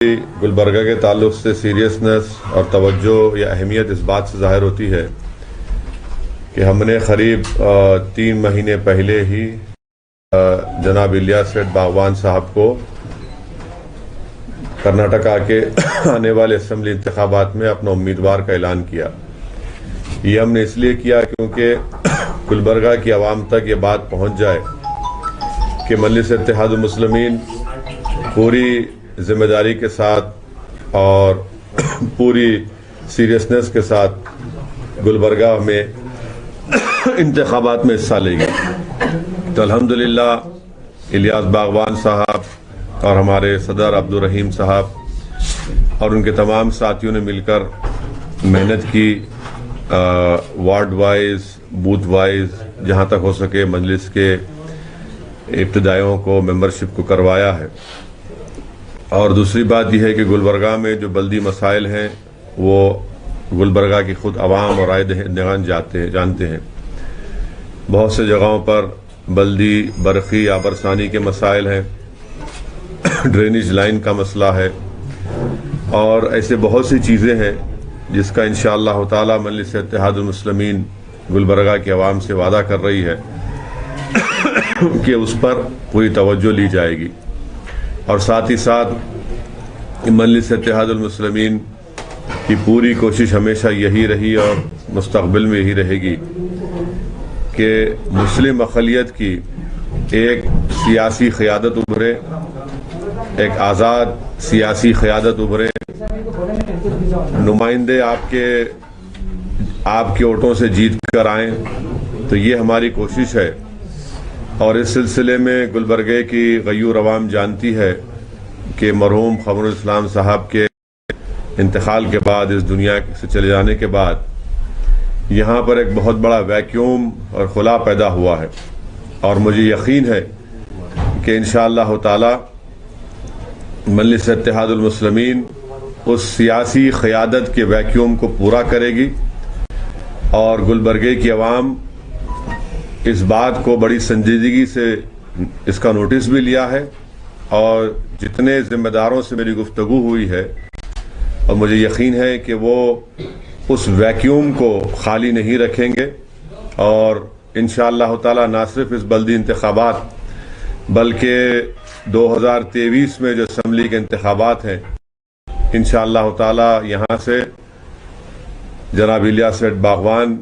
गुलबर्गा के ताल्लुक से सीरियसनेस और तवज्जो या अहमियत इस बात से ज़ाहिर होती है कि हमने क़रीब 3 महीने पहले ही जनाब इलियास सेठ बागवान साहब को कर्नाटका के आने वाले असम्बली इंतखाबात में अपना उम्मीदवार का ऐलान किया। ये हमने इसलिए किया क्योंकि गुलबर्गा की आवाम तक ये बात पहुंच जाए कि मजलिस इत्तेहादुल मुस्लिमीन पूरी जिम्मेदारी के साथ और पूरी सीरियसनेस के साथ गुलबर्गा में इंतखाबात में हिस्सा लेगी। तो अल्हम्दुलिल्लाह इलियास बागवान साहब और हमारे सदर अब्दुल रहीम साहब और उनके तमाम साथियों ने मिलकर मेहनत की, वार्ड वाइज बूथ वाइज जहाँ तक हो सके मजलिस के इब्तिदाइयों को मेंबरशिप को करवाया है। और दूसरी बात यह है कि गुलबर्गा में जो बल्दी मसाइल हैं वो गुलबर्गा की खुद आवाम और राय दहिंदगान जानते हैं। बहुत से जगहों पर बल्दी बरखी आबरसानी के मसाइल हैं, ड्रेनेज लाइन का मसला है और ऐसे बहुत सी चीज़ें हैं जिसका इंशाअल्लाह ताला मजलिस इत्तेहादुल मुस्लिमीन गुलबर्गा की आवाम से वादा कर रही है कि उस पर पूरी तवज्जो ली जाएगी। और साथ ही साथ मजलिस इत्तेहादुल मुस्लिमीन की पूरी कोशिश हमेशा यही रही और मुस्तक़बिल में यही रहेगी कि मुस्लिम अक़लियत की एक सियासी क़यादत उभरे, एक आज़ाद सियासी क़यादत उभरे, नुमाइंदे आपके वोटों से जीत कर आएँ। तो ये हमारी कोशिश है और इस सिलसिले में गुलबर्गे की गयूर अवाम जानती है कि मरहूम क़मरुल इस्लाम साहब के इंतकाल के बाद, इस दुनिया से चले जाने के बाद यहाँ पर एक बहुत बड़ा वैक्यूम और खुला पैदा हुआ है और मुझे यकीन है कि इंशाअल्लाह ताला मजलिस इत्तेहादुल मुस्लिमीन उस सियासी क़यादत के वैक्यूम को पूरा करेगी और गुलबर्गे की आवाम इस बात को बड़ी संजीदगी से इसका नोटिस भी लिया है और जितने जिम्मेदारों से मेरी गुफ्तगू हुई है और मुझे यकीन है कि वो उस वैक्यूम को खाली नहीं रखेंगे और इंशाअल्लाह ताला ना सिर्फ इस बल्दी इंतखाबात बल्कि 2023 में जो असम्बली के इंतखाबात हैं इंशाअल्लाह ताला यहाँ से जनाब इलियास सेठ बागवान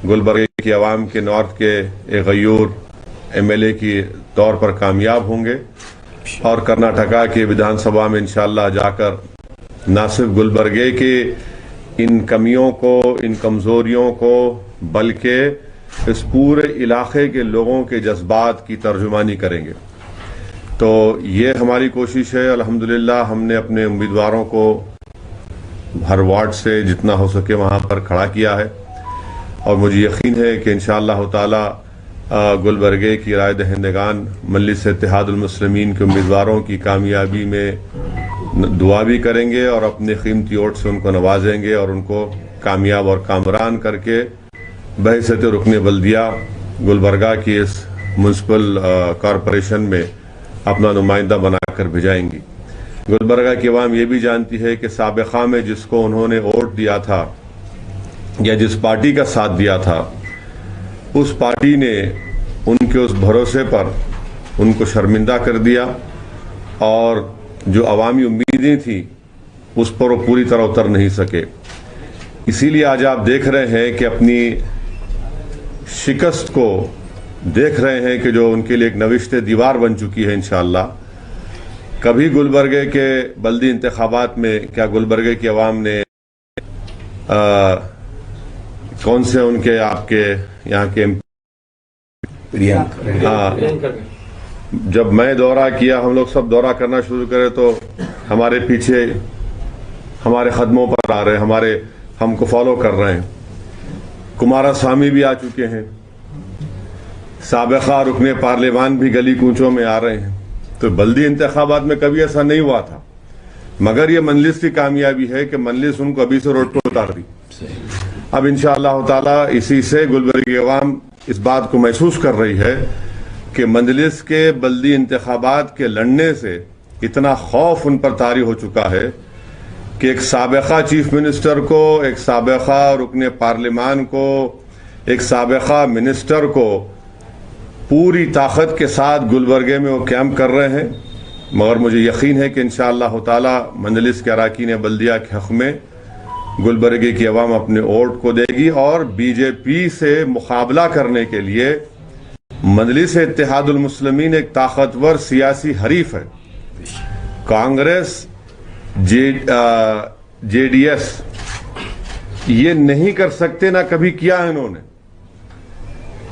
गुलबर्गा की आवाम के नॉर्थ के एक गयूर MLA की तौर पर कामयाब होंगे और कर्नाटका के विधानसभा में इंशाअल्लाह जाकर न सिर्फ गुलबर्गे के इन कमियों को, इन कमज़ोरियों को, बल्कि इस पूरे इलाके के लोगों के जज्बात की तर्जुमानी करेंगे। तो ये हमारी कोशिश है। अल्हम्दुलिल्लाह हमने अपने उम्मीदवारों को हर वार्ड से जितना हो सके वहाँ पर खड़ा किया है और मुझे यकीन है कि इंशाअल्लाह ताला गुलबर्गे की राय दहिंदगान मजलिस इत्तेहादुल मुस्लिमीन के उम्मीदवारों की कामयाबी में दुआ भी करेंगे और अपने कीमती वोट से उनको नवाजेंगे और उनको कामयाब और कामरान करके बहैसियत रुकने बल्दिया गुलबर्गा की इस म्यूनसिपल कॉरपोरेशन में अपना नुमाइंदा बनाकर भिजाएंगी। गुलबर्गा की आवाम ये भी जानती है कि साबिक़ा में जिसको उन्होंने वोट दिया था या जिस पार्टी का साथ दिया था उस पार्टी ने उनके उस भरोसे पर उनको शर्मिंदा कर दिया और जो अवामी उम्मीदें थी उस पर वो पूरी तरह उतर नहीं सके। इसीलिए आज आप देख रहे हैं कि अपनी शिकस्त को देख रहे हैं कि जो उनके लिए एक नविश्ते दीवार बन चुकी है। इंशाअल्लाह कभी गुलबर्गे के बल्दी इंतखाबात में क्या गुलबर्गे की आवाम ने कौन से उनके आपके यहाँ के जब मैं दौरा किया, हम लोग सब दौरा करना शुरू करें तो हमारे पीछे हमारे कदमों पर आ रहे हैं, हमको फॉलो कर रहे हैं। कुमारास्वामी भी आ चुके हैं, साबिक़ा रुकने पार्लियामान भी गली कूचों में आ रहे हैं। तो बल्दी इंतखाबात में कभी ऐसा नहीं हुआ था, मगर ये मजलिस की कामयाबी है कि मजलिस उनको अभी से रोड पर उतार दी। अब इंशाअल्लाह ताला इसी से गुलबर्गा की आवाम इस बात को महसूस कर रही है कि मजलिस के बल्दी इंतखाबात के लड़ने से इतना खौफ उन पर तारी हो चुका है कि एक साबिका चीफ मिनिस्टर को, एक साबिका रुकने पार्लिमान को, एक साबिका मिनिस्टर को पूरी ताकत के साथ गुलबर्गे में वो कैंप कर रहे हैं। मगर मुझे यकीन है कि इंशाअल्लाह ताला मंजलिस के अराकीन बल्दिया के हक़ में गुलबर्गे की अवाम अपने वोट को देगी और बीजेपी से मुकाबला करने के लिए मजलिस इत्तेहादुल मुस्लिमीन एक ताकतवर सियासी हरीफ है। कांग्रेस, जेडीएस ये नहीं कर सकते, ना कभी किया है इन्होंने।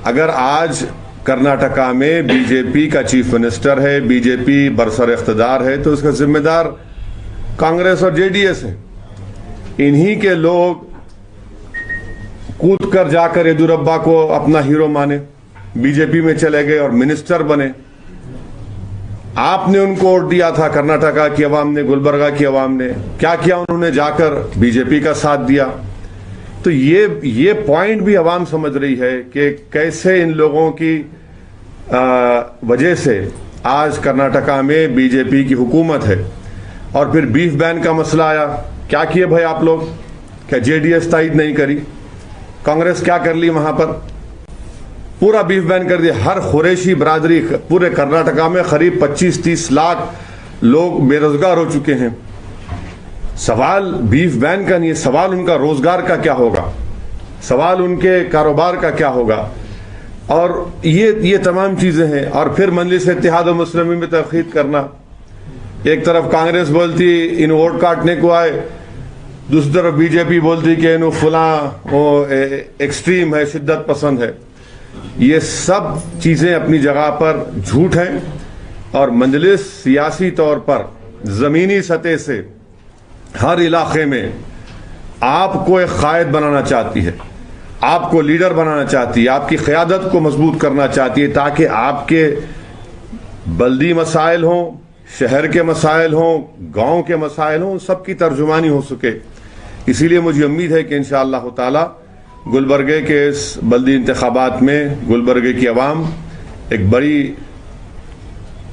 अगर आज कर्नाटका में बीजेपी का चीफ मिनिस्टर है, बीजेपी बरसर इख्तिदार है, तो उसका जिम्मेदार कांग्रेस और जेडीएस है। इन्हीं के लोग कूद कर जाकर येदियुरप्पा को अपना हीरो माने, बीजेपी में चले गए और मिनिस्टर बने। आपने उनको वोट दिया था, कर्नाटका की आवाम ने, गुलबर्गा की आवाम ने। क्या किया उन्होंने? जाकर बीजेपी का साथ दिया। तो ये पॉइंट भी आवाम समझ रही है कि कैसे इन लोगों की वजह से आज कर्नाटका में बीजेपी की हुकूमत है। और फिर बीफ बैन का मसला आया, क्या किए भाई आप लोग? क्या जेडीएस तायद नहीं करी? कांग्रेस क्या कर ली वहां पर? पूरा बीफ बैन कर दिया। हर खुरैशी बरादरी पूरे कर्नाटका में करीब 25-30 लाख लोग बेरोजगार हो चुके हैं। सवाल बीफ बैन का नहीं है, सवाल उनका रोजगार का क्या होगा, सवाल उनके कारोबार का क्या होगा। और ये तमाम चीजें हैं। और फिर मजलिस इत्तेहाद मुस्लिमीन में तखीद करना, एक तरफ कांग्रेस बोलती इन वोट काटने को आए, दूसरी तरफ बीजेपी बोलती कि इन फला वो एक्सट्रीम है, शिद्दत पसंद है। ये सब चीजें अपनी जगह पर झूठ हैं। और मजलिस सियासी तौर पर जमीनी सतह से हर इलाके में आपको एक कायद बनाना चाहती है, आपको लीडर बनाना चाहती है, आपकी क़यादत को मजबूत करना चाहती है, ताकि आपके बल्दी मसाइल हों, शहर के मसाइल हों, गांव के मसाइल हों, सबकी तर्जुमानी हो सके। इसीलिए मुझे उम्मीद है कि इंशाअल्लाह ताला गुलबर्गे के इस बल्दी इंतखाबात में गुलबर्गे की आवाम एक बड़ी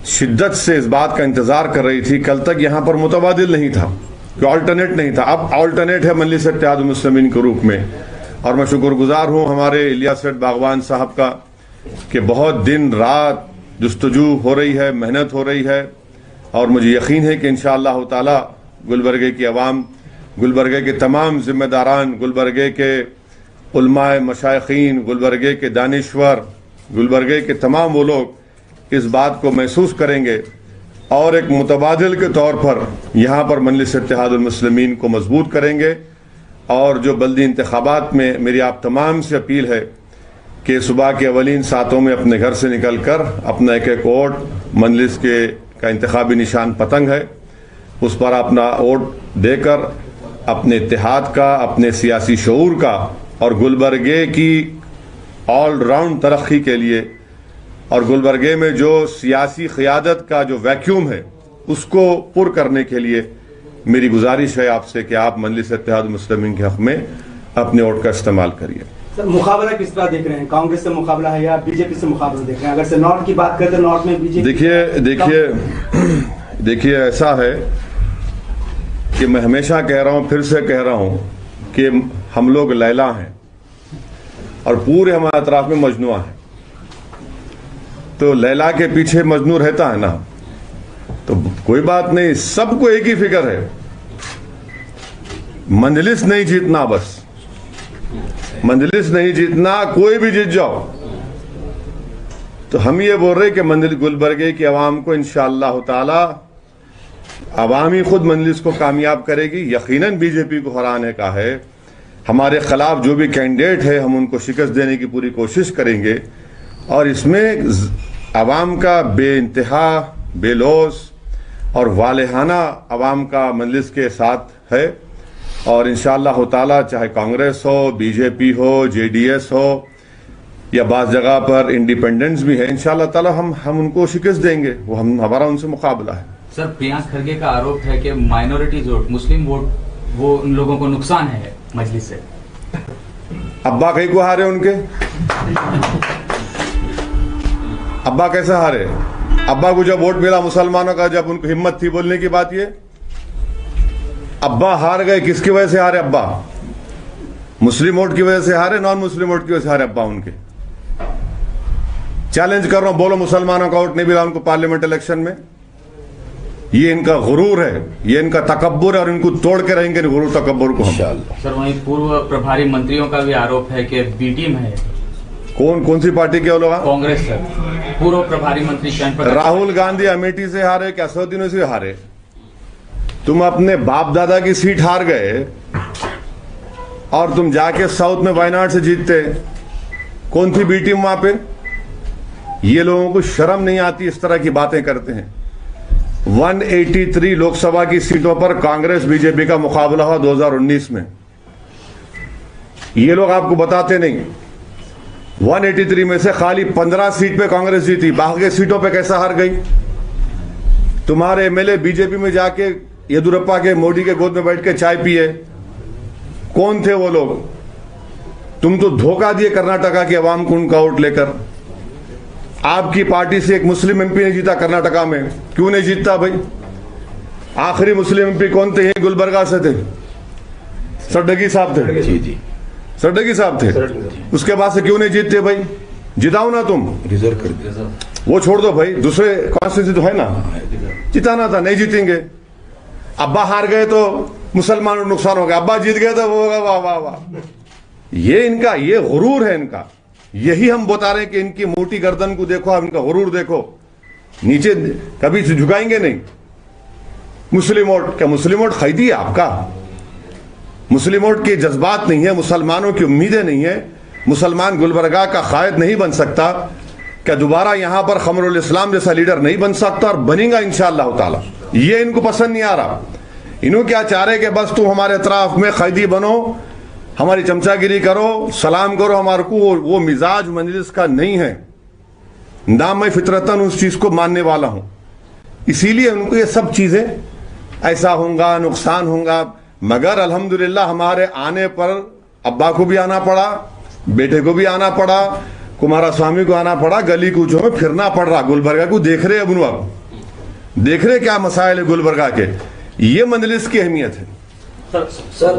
शिद्दत से इस बात का इंतजार कर रही थी। कल तक यहाँ पर मुतबादिल नहीं था, कोई ऑल्टरनेट नहीं था, अब ऑल्टरनेट है मजलिस इत्तेहाद मुस्लिमीन के रूप में। और मैं शुक्रगुजार हूँ हमारे इलियास सेठ बागवान साहब का कि बहुत दिन रात जुस्तजू हो रही है, मेहनत हो रही है। और मुझे यकीन है कि इंशाअल्लाह ताला गुलबर्गे की आवाम, गुलबर्गे के तमाम जिम्मेदारान, गुलबर्गे के उलमाए मशाइखीन, गुलबर्गे के दानिश्वर, गुलबर्गे के तमाम वो लोग इस बात को महसूस करेंगे और एक मुतबादिल के तौर पर यहाँ पर मजलिस इत्तेहादुल मुस्लिमीन को मजबूत करेंगे। और जो बल्दी इंतखाबात में मेरी आप तमाम से अपील है कि सुबह के अवलीन सातों में अपने घर से निकल कर अपना एक एक वोट, मजलिस के का इंतखाबी निशान पतंग है, उस पर अपना वोट देकर अपने इत्तेहाद का, अपने सियासी शऊर का और गुलबर्गे की ऑल राउंड तरक्की के लिए और गुलबर्गे में जो सियासी क़यादत का जो वैक्यूम है उसको पुर करने के लिए मेरी गुजारिश है आपसे कि आप मजलिस इत्तेहाद मुस्लिमीन के हक़ में अपने वोट का इस्तेमाल करिए। सर, मुकाबला किस तरह देख रहे हैं? कांग्रेस से मुकाबला है या बीजेपी से मुकाबला देख रहे हैं? अगर से नॉर्थ की बात करें तो नॉर्थ में बीजेपी देखिए ऐसा है कि मैं हमेशा कह रहा हूं, फिर से कह रहा हूं कि हम लोग लैला हैं और पूरे हमारे अतराफ में मजनुआ है। तो लैला के पीछे मजनू रहता है ना, तो कोई बात नहीं, सबको एक ही फिक्र है, मंजलिस नहीं जीतना, बस मंजलिस नहीं जीतना, कोई भी जीत जाओ। तो हम ये बोल रहे कि मंजिल गुलबर्गे की आवाम को इंशाअल्लाह ताला आवाम ही खुद मंजलिस को कामयाब करेगी। यकीनन बीजेपी को हराने का है, हमारे खिलाफ जो भी कैंडिडेट है हम उनको शिकस्त देने की पूरी कोशिश करेंगे। और इसमें आवाम का बेइंतहा, बेलौस और वालेहाना आवाम का मजलिस के साथ है। और इंशाअल्लाह ताला चाहे कांग्रेस हो, बीजेपी हो, जेडीएस हो या बाज़ जगह पर इंडिपेंडेंस भी है, इंशाअल्लाह ताला हम उनको शिकस्त देंगे। वो हमारा उनसे मुकाबला है। सर, प्रियांक खरगे का आरोप है कि माइनॉरिटीज वोट, मुस्लिम वोट, वो उन लोगों को नुकसान है मजलिस से। अब्बा कहीं को हारे उनके? अब्बा कैसे हारे? अब्बा को जब वोट मिला मुसलमानों का, जब उनको हिम्मत थी बोलने की बात, ये अब्बा हार गए, किसकी वजह से हारे अब्बा? मुस्लिम वोट की वजह से हारे, नॉन मुस्लिम वोट की वजह से हारे अब्बा उनके। चैलेंज कर रहा हूं, बोलो मुसलमानों का वोट नहीं मिला उनको पार्लियामेंट इलेक्शन में। ये इनका गुरूर है, ये इनका तकब्बुर है, और इनको तोड़ के रहेंगे गुरूर तकब्बुर को हम। सर वहीं पूर्व प्रभारी मंत्रियों का भी आरोप है कि बी टीम है। कौन सी पार्टी के लोग? कांग्रेस सर, पूर्व प्रभारी मंत्री राहुल गांधी अमेठी से हारे कि असदुद्दीन से हारे? तुम अपने बाप दादा की सीट हार गए और तुम जाके साउथ में वायनाड से जीतते। कौन थी बी टीम वहां पे? ये लोगों को शर्म नहीं आती, इस तरह की बातें करते हैं। 183 लोकसभा की सीटों पर कांग्रेस बीजेपी का मुकाबला हुआ 2019 में। ये लोग आपको बताते नहीं। 183 में से खाली 15 सीट पे कांग्रेस जीती, बाकी सीटों पे कैसा हार गई? तुम्हारे एमएलए बीजेपी में जाके येदुरप्पा के, मोदी के गोद में बैठ के चाय पिए। कौन थे वो लोग? तुम तो धोखा दिए कर्नाटका की आवाम को उनका वोट लेकर। आपकी पार्टी से एक मुस्लिम एमपी नहीं जीता कर्नाटका में। क्यों नहीं जीतता भाई? आखिरी मुस्लिम एमपी कौन थे? यही गुलबर्गा से थे, सड्डगी साहब थे। जी सड्डगी साहब थे। उसके बाद से क्यों नहीं जीतते भाई? जिताओ ना तुम, रिजर्व कर दिया। वो छोड़ दो भाई, दूसरे कॉन्स्टिट्यूंसी तो है ना, जिताना था, नहीं जीतेंगे। अब्बा हार गए तो मुसलमानों को नुकसान हो गया, अब्बा जीत गए तो वो होगा वाह वाह वाह। ये इनका ये गुरूर है इनका। यही हम बता रहे हैं कि इनकी मोटी गर्दन को देखो, आप इनका गुरूर देखो, नीचे कभी झुकाएंगे नहीं। मुस्लिम वोट, क्या मुस्लिम वोट खरीदी है आपका? मुस्लिम वोट के जज्बात नहीं है, मुसलमानों की उम्मीदें नहीं है। मुसलमान गुलबर्गा का कायद नहीं बन सकता। क्या दोबारा यहां पर खमरुल इस्लाम जैसा लीडर नहीं बन सकता? और बनेगा इंशाअल्लाह ताला। ये इनको पसंद नहीं आ रहा। इन्हों क्या चाह रहे कि बस तुम हमारे अतराफ में कैदी बनो, हमारी चमचागिरी करो, सलाम करो हमारे को। वो मिजाज मजलिस का नहीं है ना, मैं फितरतन उस चीज को मानने वाला हूं। इसीलिए उनको ये सब चीजें ऐसा होगा, नुकसान होगा। मगर अल्हम्दुलिल्लाह हमारे आने पर अब्बा को भी आना पड़ा, बेटे को भी आना पड़ा, कुमारा स्वामी को आना पड़ा, गली कूचों में फिरना पड़ रहा। गुलबर्गा को देख रहे अब देख रहे क्या मसाइल है गुलबर्गा के। ये मजलिस की अहमियत है। सर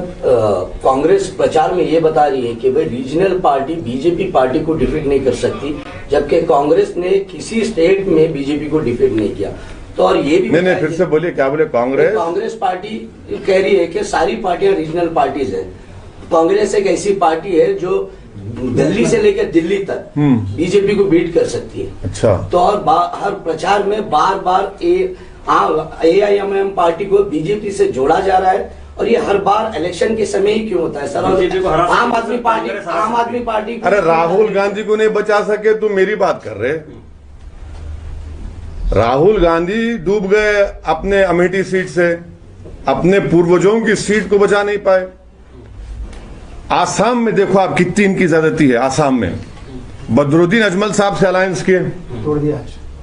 कांग्रेस प्रचार में ये बता रही है कि भाई रीजनल पार्टी बीजेपी पार्टी को डिफीट नहीं कर सकती, जबकि कांग्रेस ने किसी स्टेट में बीजेपी को डिफीट नहीं किया। तो और ये भी नहीं फिर से बोलिए, क्या बोले? कांग्रेस पार्टी कह रही है कि सारी पार्टियां रीजनल पार्टीज है। कांग्रेस एक ऐसी पार्टी है जो दिल्ली से लेकर दिल्ली तक बीजेपी को बीट कर सकती है। अच्छा। तो और हर प्रचार में बार बार AIMM पार्टी को बीजेपी से जोड़ा जा रहा है, और ये हर बार इलेक्शन के समय ही क्यों होता है सर? आम आदमी पार्टी अरे राहुल गांधी को नहीं बचा सके तो मेरी बात कर रहे? राहुल गांधी डूब गए अपने अमेठी सीट से, अपने पूर्वजों की सीट को बचा नहीं पाए। आसाम में देखो आप कितनी इनकी ज्यादती है। आसाम में बदरुद्दीन अजमल साहब से अलायंस किए, तोड़ दिया।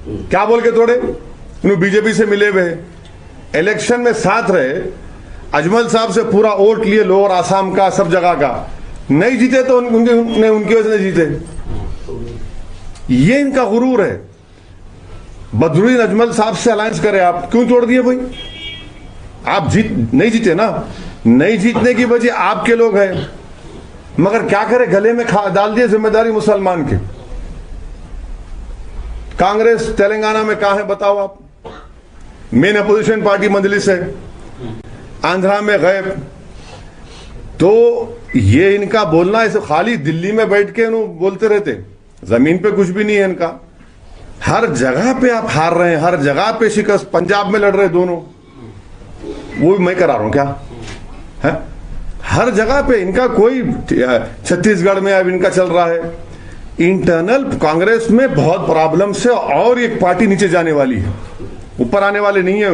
क्या बोल के तोड़े? उन्होंने बीजेपी से मिले हुए, इलेक्शन में साथ रहे, अजमल साहब से पूरा वोट लिए लोअर आसाम का, सब जगह का। नहीं जीते तो उनकी वजह से नहीं जीते। ये इनका गुरूर है। बदरुद्दीन अजमल साहब से अलायंस करे, आप क्यों तोड़ दिए भाई? आप नहीं जीते ना। नहीं जीतने की वजह आपके लोग हैं, मगर क्या करे, गले में डाल दिए जिम्मेदारी मुसलमान की। कांग्रेस तेलंगाना में कहां है बताओ आप? मेन अपोजिशन पार्टी मजलिस है, आंध्रा में गायब। तो ये इनका बोलना ऐसे खाली दिल्ली में बैठ के बोलते रहते, जमीन पे कुछ भी नहीं है इनका। हर जगह पे आप हार रहे हैं, हर जगह पे शिकस्त। पंजाब में लड़ रहे दोनों, वो भी मैं करा रहा हूं क्या है? हर जगह पे इनका कोई, छत्तीसगढ़ में अब इनका चल रहा है। इंटरनल कांग्रेस में बहुत प्रॉब्लम से और एक पार्टी नीचे जाने वाली है, ऊपर आने वाले नहीं है।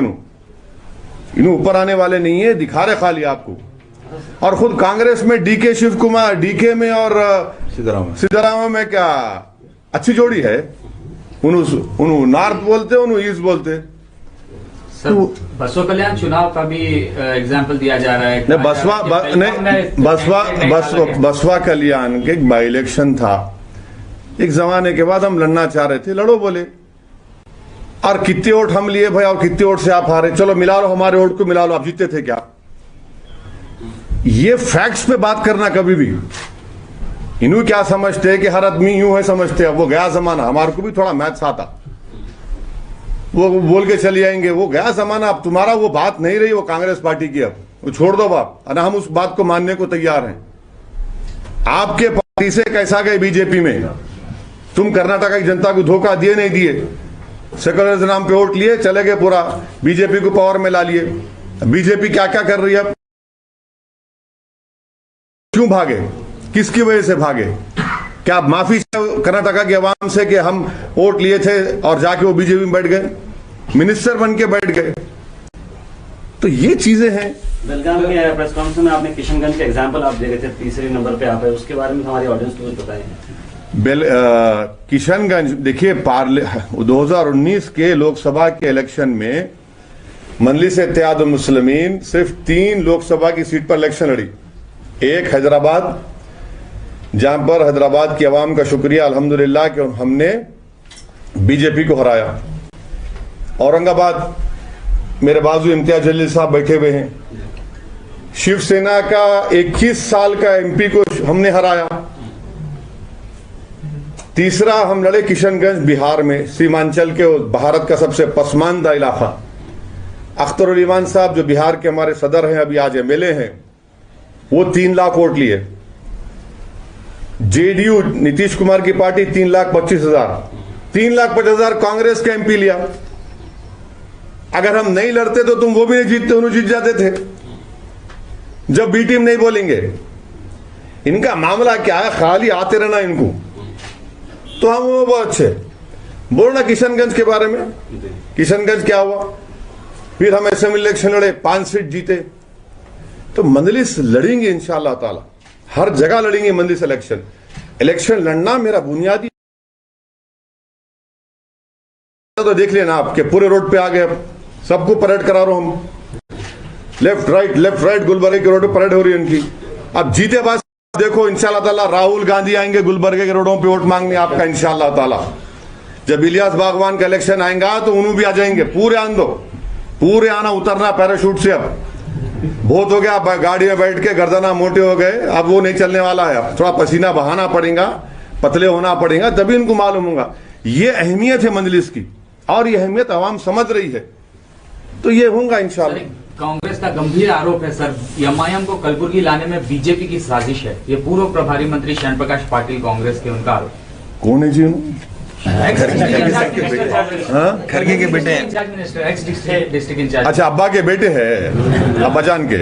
इन्हों ऊपर आने वाले नहीं है, दिखा रहे खाली आपको। और खुद कांग्रेस में डीके शिव कुमार, डीके में और सिद्धरामैया में क्या अच्छी जोड़ी है। उन्होंने नॉर्थ बोलते, उन्होंने ईस्ट बोलते। सर बसवा कल्याण चुनाव का भी एग्जाम्पल दिया जा रहा है। बसवा कल्याण के बाई इलेक्शन था, एक जमाने के बाद हम लड़ना चाह रहे थे, लड़ो बोले। और कितने वोट हम लिए भाई और कितने वोट से आप हारे, चलो मिला लो हमारे वोट को मिला लो, आप जीते थे क्या? ये फैक्ट्स पे बात करना कभी भी। इन्हों क्या समझते हैं कि हर आदमी यूं है समझते हैं, वो गया जमाना, हमारे को भी थोड़ा मैथ्स आता, वो बोल के चले जाएंगे, वो गया जमाना, अब तुम्हारा वो बात नहीं रही वो कांग्रेस पार्टी की, अब वो छोड़ दो बाप, और हम उस बात को मानने को तैयार हैं। आपके पार्टी से कैसा गए बीजेपी में? तुम कर्नाटक की जनता को धोखा दिए नहीं दिए? सेकुलरिज्म नाम पे वोट लिए चले गए, पूरा बीजेपी को पावर में ला लिए। बीजेपी क्या क्या कर रही है? क्यों भागे? किसकी वजह से भागे? क्या आप माफी कर्नाटका की आवाम से कि हम वोट लिए थे और जाके वो बीजेपी में बैठ गए, मिनिस्टर बन के बैठ गए? तो ये चीजें हैं। बेलगाम के प्रेस कॉन्फ्रेंस में आपने किशनगंज का एग्जांपल आप दे रहे थे, तीसरे नंबर पे आप है, उसके बारे में हमारी ऑडियंस को बताएं। किशनगंज देखिए, 2019 के लोकसभा के इलेक्शन में मजलिस इत्तेहाद मुस्लिमीन सिर्फ 3 लोकसभा की सीट पर इलेक्शन लड़ी। एक हैदराबाद, जहां पर हैदराबाद की आवाम का शुक्रिया अल्हम्दुलिल्लाह कि हमने बीजेपी को हराया। औरंगाबाद, मेरे बाजू इम्तियाज जलील साहब बैठे हुए हैं, शिवसेना का 21 साल का एमपी को हमने हराया। तीसरा हम लड़े किशनगंज बिहार में, सीमांचल के भारत का सबसे पसमानदा इलाका। अख्तरुल ईमान साहब जो बिहार के हमारे सदर हैं, अभी आज एमएलए हैं, वो 3 लाख वोट लिए। जेडीयू नीतीश कुमार की पार्टी 3,25,000, 3,50,000 कांग्रेस का एमपी लिया। अगर हम नहीं लड़ते तो तुम वो भी नहीं जीतते, उन्हें जीत जाते थे। जब बी टीम नहीं बोलेंगे, इनका मामला क्या है, खाली आते रहना इनको, तो हम वो बहुत अच्छे बोलना। किशनगंज के बारे में, किशनगंज क्या हुआ, फिर हम असेंबली इलेक्शन लड़े, 5 सीट जीते। तो मजलिस लड़ेंगे इंशाअल्लाह ताला, हर जगह लड़ेंगे मजलिस इलेक्शन। इलेक्शन लड़ना मेरा बुनियादी, तो देख लेना आपके पूरे रोड पे आ गए, अब सबको परेड करा रहा हूं हम, लेफ्ट राइट गुलबर्गे के रोड पे परेड हो रही है इनकी। अब जीते बाद देखो इंशाअल्लाह ताला राहुल गांधी आएंगे गुलबर्गे के रोडों पे वोट मांगने आपका इंशाअल्लाह ताला। जब इलियास बागवान का इलेक्शन आएगा तो उन्होंने भी आ जाएंगे, पूरे आन दो, पूरे आना उतरना पैराशूट से। अब बहुत हो गया, गाड़ी में बैठ के गर्दना मोटे हो गए, अब वो नहीं चलने वाला है। अब थोड़ा पसीना बहाना पड़ेगा, पतले होना पड़ेगा, तभी इनको मालूम होगा ये अहमियत है मजलिस की, और ये अहमियत आवाम समझ रही है, तो ये होगा इंशाअल्लाह। कांग्रेस का गंभीर आरोप है सर, एमआईएम को कलबुर्गी लाने में बीजेपी की साजिश है। ये पूर्व प्रभारी मंत्री शरण प्रकाश पाटिल कांग्रेस के, उनका आरोप। कौन है जी? खड़गे के बेटे हैं। District incharge. अच्छा, अब्बा के बेटे हैं, अब्बाजान के।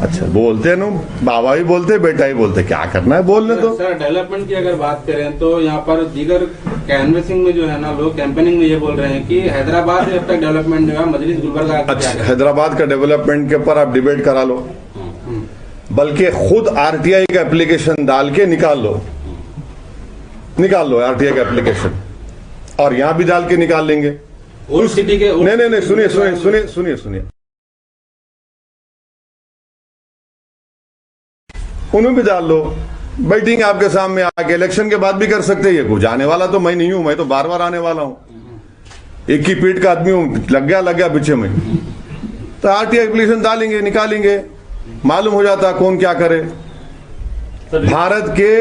अच्छा, बोलते हैं ना, बाबा भी बोलते, बेटा ही बोलते, क्या करना है बोलने दो। सर डेवलपमेंट की अगर बात करें तो यहाँ पर दीगर कैनवेसिंग में जो है ना, लोग कैंपेनिंग में ये बोल रहे हैं कि हैदराबाद में अब तक डेवलपमेंट जो है मजलिस गुलबर्गा। अच्छा, हैदराबाद का डेवलपमेंट के ऊपर आप डिबेट करा लो, बल्कि खुद आरटीआई का एप्लीकेशन डाल के निकाल लो आरटीआई का एप्लीकेशन, और यहां भी डाल के निकाल लेंगे। उस सिटी के नहीं, सुनिए, उन्हें भी डाल लो, बैठेंगे आपके सामने आके, इलेक्शन के बाद भी कर सकते हैं। ये जाने वाला तो मैं नहीं हूं, मैं तो बार बार आने वाला हूं, एक ही पीठ का आदमी हूं, लग गया पीछे में। तो आरटीआई एप्लीकेशन डालेंगे, निकालेंगे, मालूम हो जाता कौन क्या करे। भारत के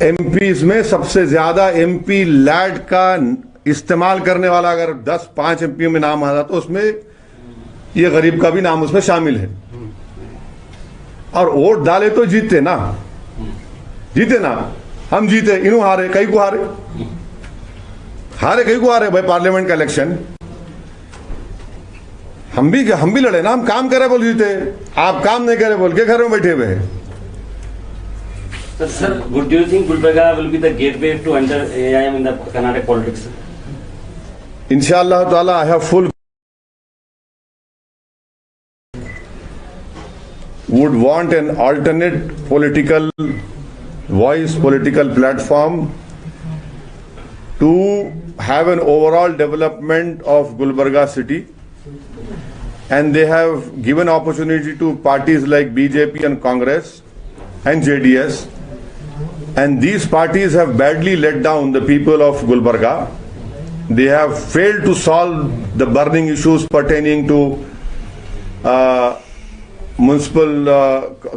एमपीज में सबसे ज्यादा एमपी लैड का इस्तेमाल करने वाला अगर 10-5 एमपी में नाम आता तो उसमें ये गरीब का भी नाम उसमें शामिल है। और वोट डाले तो जीते ना, हम जीते, इन्हों हारे, कई को हारे भाई पार्लियामेंट का इलेक्शन। हम भी लड़े ना, हम काम करे बोल जीते, आप काम नहीं करे बोल के घर में बैठे हुए हैं। Sir, do you think Gulbarga will be the gateway to enter AIM in the Karnataka politics? Inshallah Taala, I have full would want an alternate political voice, political platform to have an overall development of Gulbarga city, and they have given opportunity to parties like BJP and Congress and JDS. And these parties have badly let down the people of Gulbarga. they have failed to solve the burning issues pertaining to municipal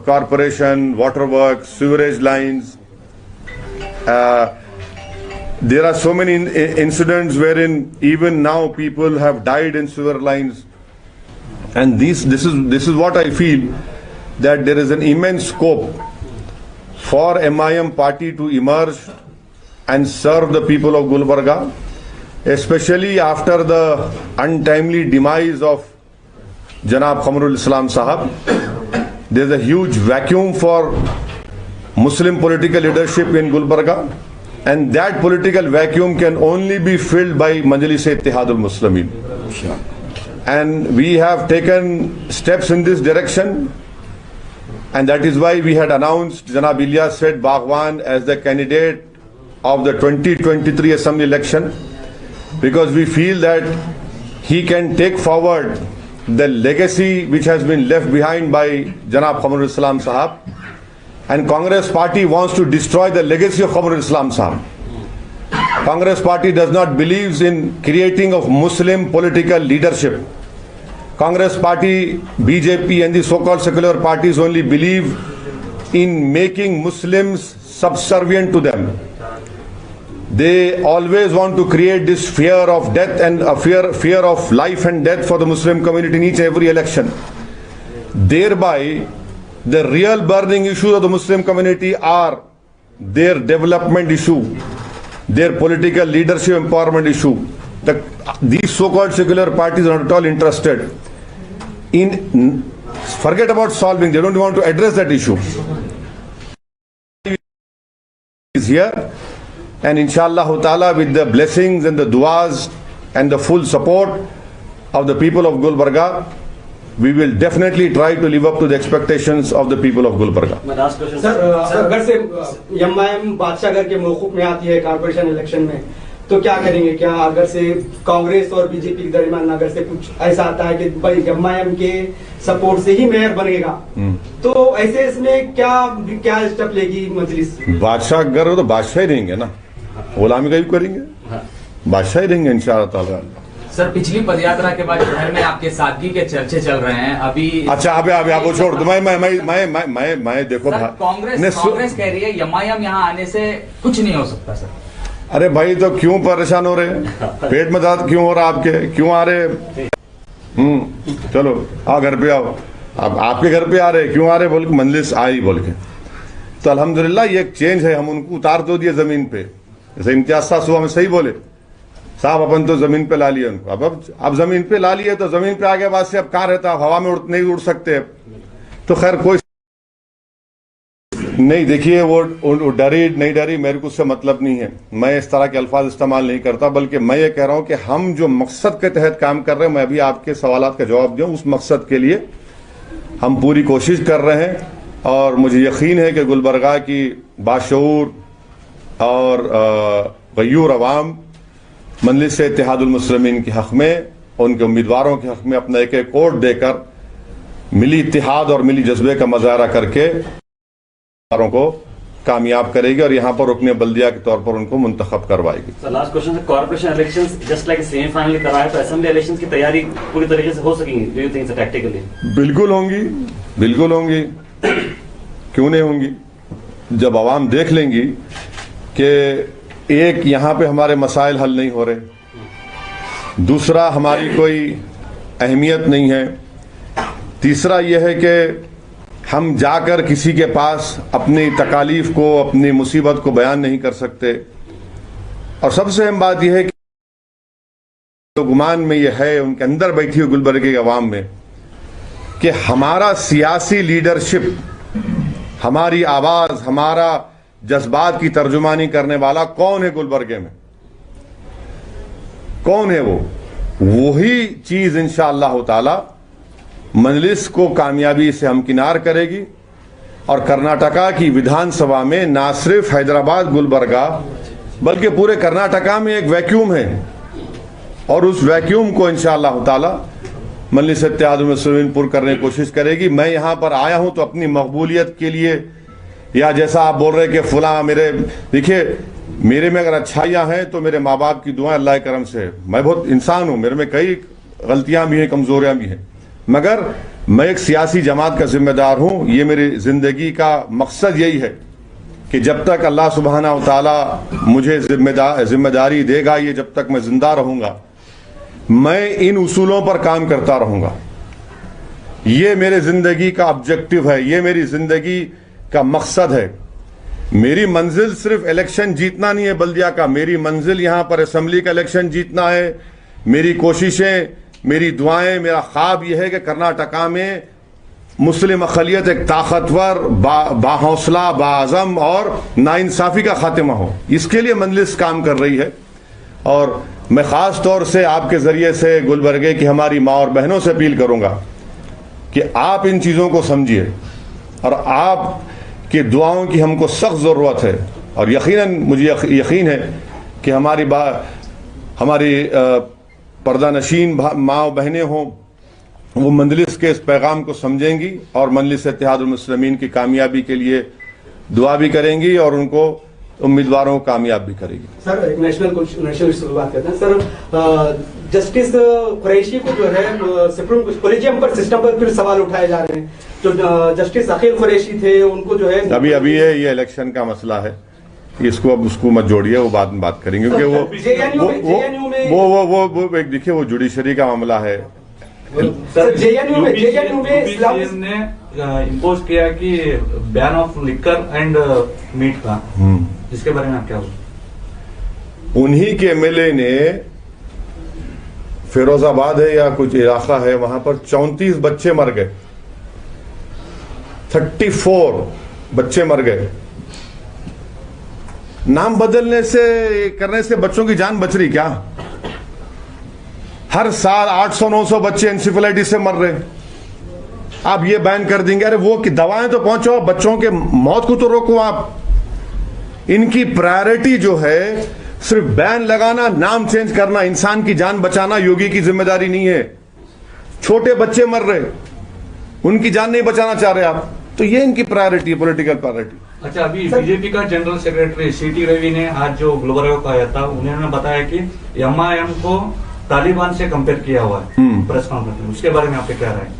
corporation, waterworks, sewerage lines. There are so many incidents wherein even now people have died in sewer lines, and this is what I feel, that there is an immense scope for MIM party to emerge and serve the people of Gulbarga, especially after the untimely demise of Janab Khamrul Islam Sahab. There is a huge vacuum for Muslim political leadership in Gulbarga, and that political vacuum can only be filled by Majlis-e-Ittihad al-Muslimin. And we have taken steps in this direction, and that is why we had announced Janab Ilyas Seth Baghwan as the candidate of the 2023 Assembly election, because we feel that he can take forward the legacy which has been left behind by Janab Khamrul Islam Sahab, and Congress party wants to destroy the legacy of Khamrul Islam Sahab. Congress party does not believe in creating of Muslim political leadership. Congress party, BJP and the so-called secular parties only believe in making Muslims subservient to them. They always want to create this fear of death and a fear of life and death for the Muslim community in each and every election. Thereby, the real burning issues of the Muslim community are their development issue, their political leadership empowerment issue. These so-called secular parties are not at all interested in, forget about solving, they don't want to address that issue. Is here, and inshallah ta'ala, with the blessings and the duas and the full support of the people of Gulbarga, we will definitely try to live up to the expectations of the people of Gulbarga. My last question, sir अगर से MIM बादशाहगढ़ के मौकूफ में आती है corporation election में, तो क्या करेंगे? क्या अगर से कांग्रेस और बीजेपी के दरमियान अगर से कुछ ऐसा आता है कि भाई एमआईएम के सपोर्ट से ही मेयर बनेगा, तो ऐसे इसमें क्या स्टेप लेगी मजलिस? बादशाहगढ़ हो तो बादशाह ही रहेंगे ना, गुलामी का भी करेंगे, बादशाह ही रहेंगे इंशाअल्लाह ताला। सर, पिछली पदयात्रा के बाद शहर में आपके सादगी के चर्चे चल रहे हैं अभी। अच्छा, अभी आप वो छोड़ दो। मैं देखो, कांग्रेस कह रही है एमआईएम यहाँ आने से कुछ नहीं हो सकता। सर, अरे भाई, तो क्यों परेशान हो रहे हैं? पेट में दर्द क्यों हो रहा आपके? क्यों आ रहे? चलो आओ, घर पे आओ। अब आपके घर पे आ रहे, क्यों आ रहे बोल के, मजलिस आई बोल के, तो अल्हम्दुलिल्लाह ये एक चेंज है। हम उनको उतार दो दिए जमीन पे, जैसे इम्तियाज साहब सुबह में सही बोले, साहब अपन तो जमीन पे ला लिए उनको। अब जमीन पे ला लिए तो जमीन पे आगे बाद से अब कहाँ रहता, हवा में नहीं उड़ सकते। तो खैर कोई नहीं, देखिए वो डरी नहीं डरी, मेरे को उससे मतलब नहीं है। मैं इस तरह के अल्फाज इस्तेमाल नहीं करता, बल्कि मैं ये कह रहा हूं कि हम जो मकसद के तहत काम कर रहे हैं, मैं अभी आपके सवालात का जवाब दूं, उस मकसद के लिए हम पूरी कोशिश कर रहे हैं। और मुझे यकीन है कि गुलबर्गा की बाशऊर और गयूर अवाम मजलिस-ए-इत्तेहादुल मुस्लिमीन के हक में, उनके उम्मीदवारों के हक में अपना एक एक वोट देकर मिली इत्तेहाद और मिली जज्बे का मुजाहरा करके को कामयाब करेगी और यहाँ पर रुकने बल्दिया के तौर पर उनको मुंतखब करवाएगी। Last question, corporation elections just like semifinal करा है, तो असेंबली इलेक्शंस की तैयारी पूरी तरीके से हो सकेंगी? Do you think so tactically? बिल्कुल होंगी, बिल्कुल होंगी, क्यों नहीं होंगी? जब आवाम देख लेंगी कि एक यहाँ पे हमारे मसाइल हल नहीं हो रहे, दूसरा हमारी कोई अहमियत नहीं है, तीसरा यह है कि हम जाकर किसी के पास अपनी तकालीफ को, अपनी मुसीबत को बयान नहीं कर सकते, और सबसे अहम बात यह है कि तो गुमान में यह है उनके अंदर बैठी हुई गुलबर्गे के अवाम में कि हमारा सियासी लीडरशिप, हमारी आवाज, हमारा जज्बात की तर्जुमानी करने वाला कौन है गुलबर्गे में, कौन है वो? वही चीज इंशाअल्लाह ताला मजलिस को कामयाबी से हमकिनार करेगी। और कर्नाटका की विधानसभा में ना सिर्फ हैदराबाद गुलबर्गा बल्कि पूरे कर्नाटका में एक वैक्यूम है, और उस वैक्यूम को इंशाअल्लाह ताला मजलिस-ए-इत्तेहादुल मुस्लिमीन पूर्ण करने की कोशिश करेगी। मैं यहां पर आया हूं तो अपनी मकबूलियत के लिए, या जैसा आप बोल रहे कि फुला मेरे, देखिए मेरे में अगर अच्छाइयां हैं तो मेरे माँ बाप की दुआ अल्लाह के करम से है। मैं बहुत इंसान हूं, मेरे में कई गलतियां भी हैं, कमजोरियां भी हैं, मगर मैं एक सियासी जमात का जिम्मेदार हूं। ये मेरी जिंदगी का मकसद यही है कि जब तक अल्लाह सुब्हानहू व तआला मुझे जिम्मेदारी देगा, ये जब तक मैं जिंदा रहूंगा, मैं इन उसूलों पर काम करता रहूंगा। ये मेरे जिंदगी का ऑब्जेक्टिव है, ये मेरी जिंदगी का मकसद है। मेरी मंजिल सिर्फ इलेक्शन जीतना नहीं है बल्दिया का, मेरी मंजिल यहां पर असेंबली का इलेक्शन जीतना है। मेरी कोशिशें, मेरी दुआएं, मेरा ख्वाब यह है कि कर्नाटका में मुस्लिम अक़लियत एक ताकतवर, बाहौसला, बाज़म और नाइंसाफी का खात्मा हो। इसके लिए मजलिस काम कर रही है। और मैं ख़ास तौर से आपके ज़रिए से गुलबर्गे की हमारी माँ और बहनों से अपील करूँगा कि आप इन चीज़ों को समझिए और आप की दुआओं की हमको सख्त ज़रूरत है। और यकीनन मुझे यकीन है कि हमारी पर्दानशीन माँ बहनें हों, वो मजलिस के इस पैगाम को समझेंगी और मजलिस इत्तेहादुल मुस्लिमीन की कामयाबी के लिए दुआ भी करेंगी और उनको उम्मीदवारों को कामयाब भी करेगी। सर, एक नेशनल इशू की बात करते हैं सर। जस्टिस कुरैशी को जो है सुप्रीम कोलेजियम पर सिस्टम पर फिर सवाल उठाए जा रहे हैं। जो जस्टिस अकील कुरैशी थे, उनको जो है अभी ये इलेक्शन का मसला है, इसको अब उसको मत जोड़िए, वो बाद में बात करेंगे, क्योंकि वो एक देखिए वो जुडिशरी का मामला है। सर, जेएनयू में इस्लाम ने इम्पोज किया कि ban of liquor and meat का, जिसके बारे में आप क्या बोलते? उन्हीं के एमएलए ने, फिरोजाबाद है या कुछ इलाका है, वहां पर 34 बच्चे मर गए, 34 बच्चे मर गए। नाम बदलने से, करने से बच्चों की जान बच रही क्या? हर साल 800-900 बच्चे एंसेफेलाइटिस से मर रहे। आप ये बैन कर देंगे? अरे वो दवाएं तो पहुंचो, बच्चों के मौत को तो रोको आप। इनकी प्रायोरिटी जो है सिर्फ बैन लगाना, नाम चेंज करना, इंसान की जान बचाना योगी की जिम्मेदारी नहीं है। छोटे बच्चे मर रहे, उनकी जान नहीं बचाना चाह रहे आप, तो ये इनकी प्रायोरिटी है, पॉलिटिकल प्रायोरिटी। अच्छा, अभी बीजेपी का जनरल सेक्रेटरी सीटी रवि ने आज जो गुलबर्गा को आया था, उन्होंने बताया कि एमआईएम को तालिबान से कंपेयर किया हुआ है प्रेस कॉन्फ्रेंस में, उसके बारे में आपके क्या राय है?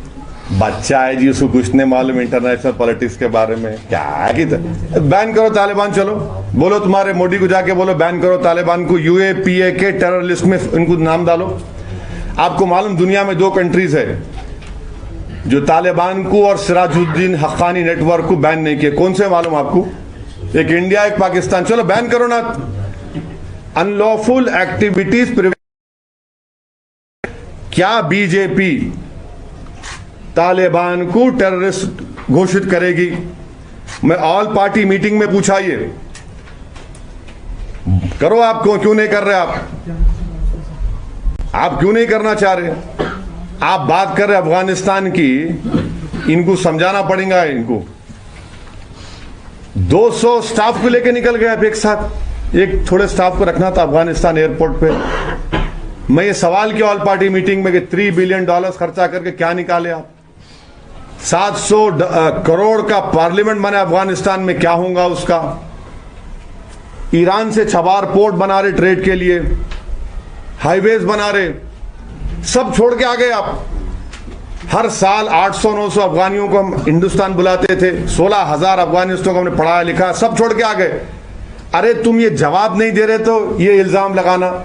बच्चा है जी, उसको कुछ नहीं मालूम इंटरनेशनल पॉलिटिक्स के बारे में। क्या है कि बैन करो तालिबान, चलो बोलो, तुम्हारे मोदी को जाके बोलो बैन करो तालिबान को, यूएपीए के टेरर लिस्ट में इनको नाम डालो। आपको मालूम दुनिया में 2 कंट्रीज है जो तालिबान को और सिराजुद्दीन हक्कानी नेटवर्क को बैन नहीं किए। कौन से मालूम आपको? एक इंडिया, एक पाकिस्तान। चलो बैन करो ना। Unlawful activities. क्या बीजेपी तालिबान को टेररिस्ट घोषित करेगी? मैं ऑल पार्टी मीटिंग में पूछा, ये करो। आप क्यों नहीं कर रहे? आप क्यों नहीं करना चाह रहे? आप बात कर रहे अफगानिस्तान की, इनको समझाना पड़ेगा। इनको 200 स्टाफ को लेकर निकल गए आप एक साथ। एक थोड़े स्टाफ को रखना था अफगानिस्तान एयरपोर्ट पे। मैं ये सवाल किया ऑल पार्टी मीटिंग में कि $3 बिलियन खर्चा करके क्या निकाले आप? 700 करोड़ का पार्लियामेंट बना अफगानिस्तान में, क्या होगा उसका? ईरान से छबार पोर्ट बना रहे ट्रेड के लिए, हाईवेज बना रहे, सब छोड़ के आ गए आप। हर साल 800-900 अफगानियों को हम हिंदुस्तान बुलाते थे, 16,000 अफगानिस्तानों को हमने पढ़ाया लिखा, सब छोड़ के आ गए। अरे तुम ये जवाब नहीं दे रहे तो ये इल्जाम लगाना।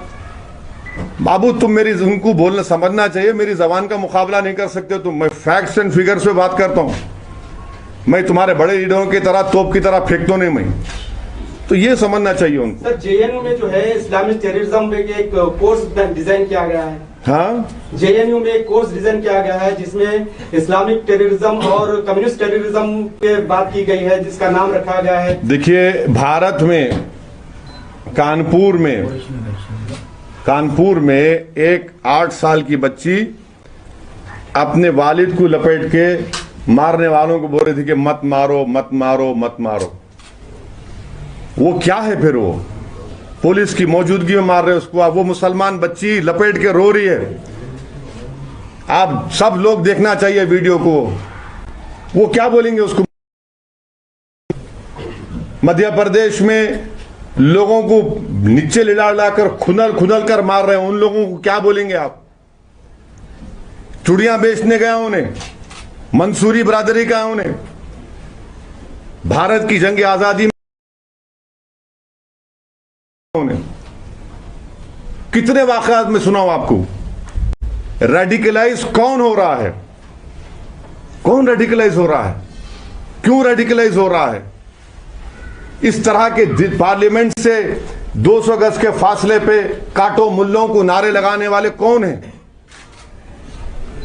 बाबू तुम मेरी, उनको बोलना समझना चाहिए, मेरी जबान का मुकाबला नहीं कर सकते तुम। मैं फैक्ट्स एंड फिगर्स पे बात करता हूं, मैं तुम्हारे बड़े लीडरों की तरह तोप की तरह फेंकता नहीं मैं, तो ये समझना चाहिए उनको। सर, जेएनयू में जो है इस्लामिक टेररिज्म पे एक कोर्स डिजाइन किया गया है। हाँ, जेएनयू में एक कोर्स डिजाइन किया गया है जिसमें इस्लामिक टेररिज्म और कम्युनिस्ट टेररिज्म पे बात की गई है, जिसका नाम रखा गया है। देखिए, भारत में कानपुर में एक 8 साल की बच्ची अपने वालिद को लपेट के मारने वालों को बोल रही थी कि मत मारो मत मारो मत मारो। वो क्या है फिर? वो पुलिस की मौजूदगी में मार रहे उसको। अब वो मुसलमान बच्ची लपेट के रो रही है। आप सब लोग देखना चाहिए वीडियो को। वो क्या बोलेंगे उसको? मध्य प्रदेश में लोगों को नीचे लिला कर खुनल खुनल कर मार रहे हैं, उन लोगों को क्या बोलेंगे आप? चूड़ियां बेचने गया उन्हें, मंसूरी बरादरी का उन्हें, भारत की जंग आजादी में उन्हें कितने वाकयात में सुनाऊं आपको? रेडिकलाइज कौन हो रहा है? कौन रेडिकलाइज हो रहा है? क्यों रेडिकलाइज हो रहा है? इस तरह के पार्लियामेंट से 200 गज के फासले पे काटो मुल्लों को नारे लगाने वाले कौन हैं?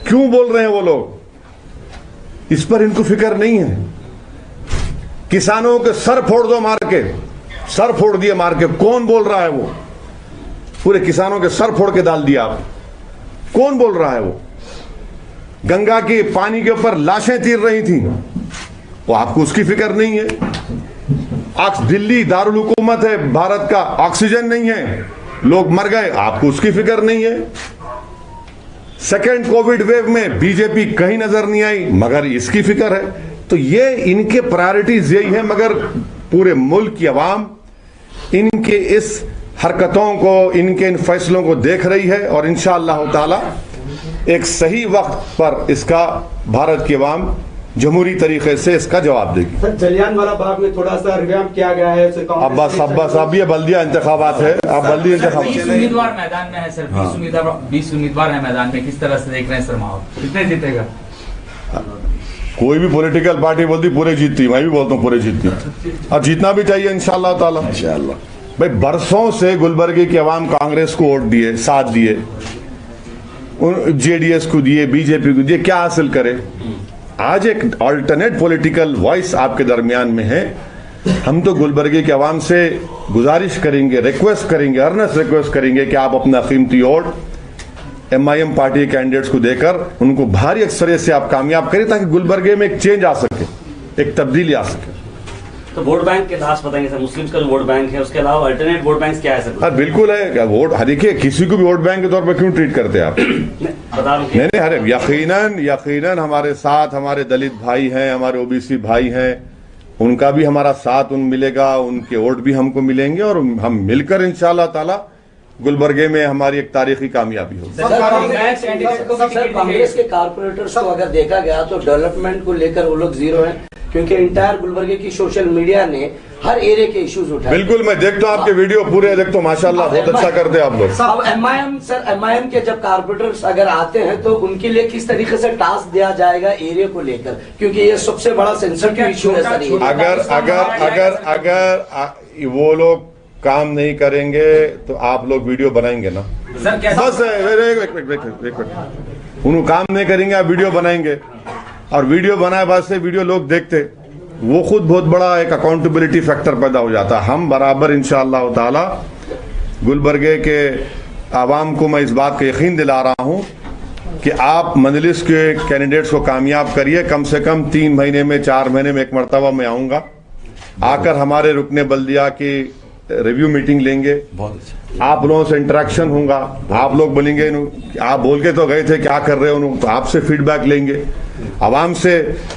क्यों बोल रहे हैं वो लोग? इस पर इनको फिक्र नहीं है। किसानों के सर फोड़ दो मार के, सर फोड़ दिए मार के। कौन बोल रहा है वो? पूरे किसानों के सर फोड़ के डाल दिया आप। कौन बोल रहा है वो? गंगा के पानी के ऊपर लाशें तीर रही थी, वो आपको उसकी फिक्र नहीं है। दिल्ली दारुल हुकूमत है भारत का, ऑक्सीजन नहीं है, लोग मर गए, आपको उसकी फिक्र नहीं है। सेकेंड कोविड वेव में बीजेपी कहीं नजर नहीं आई, मगर इसकी फिक्र है। तो ये इनके प्रायोरिटीज यही है, मगर पूरे मुल्क की आवाम इनके इस हरकतों को, इनके इन फैसलों को देख रही है और इंशाअल्लाह ताला एक सही वक्त पर इसका भारत की आवाम जमहूरी तरीके से इसका जवाब देगी। सर, जलियांवाला बाग में थोड़ा सा रिवैम्प किया गया है। अब ये बल्दिया इंतखाबात है, अब बल्दी इंतखाबात। 20 उम्मीदवार मैदान में है सर, 20 उम्मीदवार है मैदान में, किस तरह से देख रहे हैं सर माहौल? कितने जीतेगा? कोई भी पॉलिटिकल पार्टी बोलती पूरे जीतती, मैं भी बोलता हूँ पूरे जीतती, और जीतना भी चाहिए इंशाअल्लाह ताला। भाई बरसों से गुलबर्गे की आवाम कांग्रेस को वोट दिए, साथ दिए, जेडीएस को दिए, बीजेपी को दिए, क्या हासिल करे? आज एक अल्टरनेट पॉलिटिकल वॉइस आपके दरमियान में है। हम तो गुलबर्गे की आवाम से गुजारिश करेंगे, रिक्वेस्ट करेंगे, अर्नेस्ट रिक्वेस्ट करेंगे कि आप अपना कीमती वोट एमआईएम पार्टी के कैंडिडेट्स को देकर उनको भारी अक्सरियत से आप कामयाब करें, ताकि गुलबर्गे में एक चेंज आ सके, एक तब्दीली आ सके। तो वोट बैंक के लास्ट बताएंगे सर, मुस्लिम्स का जो वोट बैंक है, उसके अलावा अल्टरनेट वोट बैंक क्या है सर? हाँ बिल्कुल है वोट। देखिए, किसी को भी वोट बैंक के तौर पर क्यों ट्रीट करते हैं आप? बता नहीं, अरे यकीनन हमारे साथ हमारे दलित भाई हैं, हमारे ओबीसी भाई हैं, उनका भी हमारा साथ मिलेगा, उनके वोट भी हमको मिलेंगे और हम मिलकर इंशाअल्लाह ताला गुलबर्गे में हमारी एक तारीखी कामयाबी होगी। सर, कांग्रेस के कारपोरेटर्स को अगर देखा गया तो डेवलपमेंट को लेकर वो लोग जीरो हैं, क्योंकि इंटायर गुलबर्गे की सोशल मीडिया ने हर एरिया के इश्यूज उठाए। बिल्कुल, मैं देखता हूँ आपके वीडियो पूरे देखता हूँ, माशाल्लाह बहुत अच्छा करते हैं आप लोग। अब एमआईएम के जब कारपोरेटर्स अगर आते हैं तो उनके लिए किस तरीके से टास्क दिया जाएगा एरिया को लेकर, क्योंकि ये सबसे बड़ा सेंसिटिव इश्यू है सर। अगर वो लोग काम नहीं करेंगे तो आप लोग वीडियो बनाएंगे ना? सर क्या बस उन्होंने काम नहीं करेंगे, आप वीडियो बनाएंगे, और वीडियो बनाए बाद से वीडियो लोग देखते, वो खुद बहुत बड़ा एक अकाउंटेबिलिटी फैक्टर पैदा हो जाता है। हम बराबर इंशाअल्लाह ताला गुलबर्गे के आवाम को मैं इस बात का यकीन दिला रहा हूं कि आप मजलिस के कैंडिडेट्स को कामयाब करिए। कम से कम 3 महीने में, 4 महीने में एक मरतबा मैं आऊंगा, आकर हमारे रुकने बल्दिया की रिव्यू मीटिंग लेंगे, बहुत अच्छा आप लोगों से इंटरेक्शन होगा, आप लोग बोलेंगे आप बोल के तो गए थे क्या कर रहे हो, तो आपसे फीडबैक लेंगे, आवाम से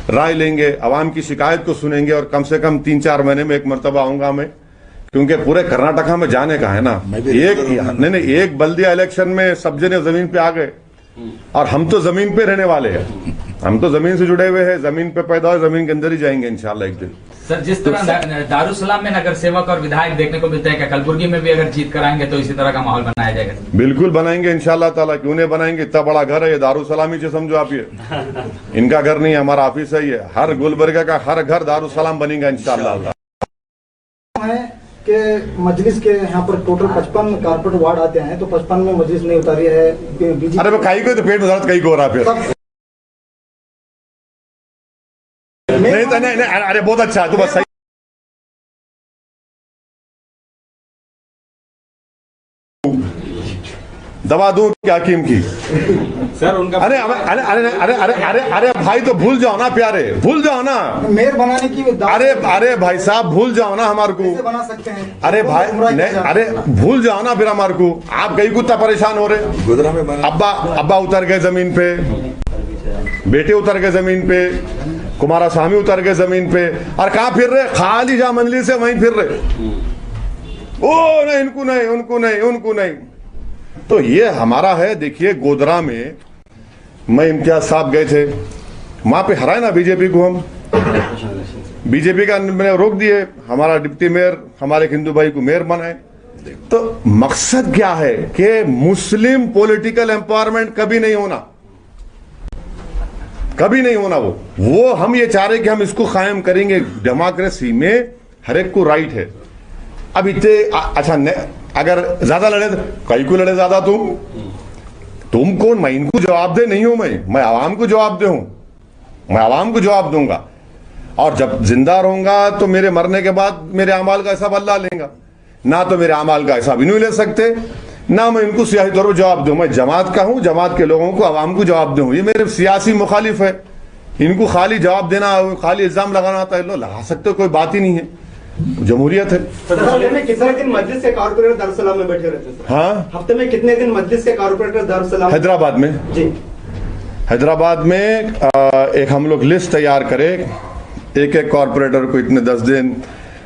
राय लेंगे, आवाम की शिकायत को सुनेंगे, और कम से कम 3-4 महीने में एक मरतबा आऊंगा मैं, क्योंकि पूरे कर्नाटका में जाने का है ना। एक बल्दिया इलेक्शन में सब जने जमीन पे आ गए, और हम तो जमीन पे रहने वाले हैं, हम तो जमीन से जुड़े हुए हैं, जमीन पे पैदा हुए, जमीन के अंदर ही जाएंगे इंशाल्लाह एक दिन। सर, जिस तरह दारुसलाम में नगर सेवक और विधायक देखने को मिलते हैं, क्या कलबुर्गी में भी अगर जीत कराएंगे तो इसी तरह का माहौल बनाया जाएगा? बिल्कुल बनाएंगे इंशाल्लाह ताला, क्यों नहीं बनाएंगे? इतना बड़ा घर है ये, दारुसलाम ही समझो आप, ये इनका घर नहीं है, हमारा ऑफिस है ये। हर गुलबर्गा का हर घर दारुसलाम बनेगा इंशाल्लाह। के मजलिस के यहाँ पर टोटल 55 कारपोरेट वार्ड आते हैं, तो 55 में मजलिस नहीं उतारी है। अरे कहीं को तो पेट में दर्द कहीं को हो रहा है फिर नहीं, अरे बहुत अच्छा है, तो बस सही दवा दूं क्या हकीम की सर उनका? अरे अरे अरे अरे अरे अरे अरे भाई, तो भूल जाओ ना प्यारे, भूल जाओ ना मेयर बनाने की। अरे भाई साहब, भूल जाओ ना हमारे को, बना सकते हैं। अरे भाई नहीं, अरे भूल जाओ ना फिर हमारे को। आप कहीं कुत्ता परेशान हो रहे, गोदरा में बना। अब्बा उतर गए जमीन पे, बेटे उतर गए जमीन पे, कुमारा स्वामी उतर गए जमीन पे, और कहाँ फिर रहे? खाली जा मंजिल से वहीं फिर रहे। ओ नहीं, इनको नहीं, उनको नहीं, उनको नहीं। तो ये हमारा है। देखिए गोधरा में मैं इम्तियाज साहब गए थे, वहां पे हराए ना बीजेपी को हम, बीजेपी का मैंने रोक दिए, हमारा डिप्टी मेयर हमारे हिंदू भाई को मेयर बनाए। तो मकसद क्या है कि मुस्लिम पॉलिटिकल एम्पावरमेंट कभी नहीं होना, कभी नहीं होना। वो हम ये चाह रहे कि हम इसको कायम करेंगे। डेमोक्रेसी में हर एक को राइट है। अब इतने अच्छा अगर ज्यादा लड़े तो कई को लड़े ज्यादा, तुम कौन? मैं इनको जवाब दे नहीं हूं, मैं आवाम को जवाब दे हूं, मैं आवाम को जवाब दूंगा। और जब जिंदा रहूंगा तो मेरे मरने के बाद मेरे अमाल का हिसाब अल्लाह लेगा, ना तो मेरे अमाल का हिसाब इन्हों ले सकते, ना मैं इनको सियासी तौर पर जवाब दूं। मैं जमात का हूं, जमात के लोगों को, आवाम को जवाब दूं। ये मेरे सियासी मुखालिफ है, इनको खाली जवाब देना, खाली इल्जाम लगाना आता है, लो लगा सकते हो, कोई बात ही नहीं है, जमहूरियत है। हफ्ते में कितने दिन मजलिस के कारपोरेटर दारुसलाम में बैठे रहते हैं? हाँ, हफ्ते में कितने दिन मजलिस के कारपोरेटर दारुसलाम? हैदराबाद में जी, हैदराबाद में एक हम लोग लिस्ट तैयार करें, एक एक कॉरपोरेटर को इतने 10 दिन,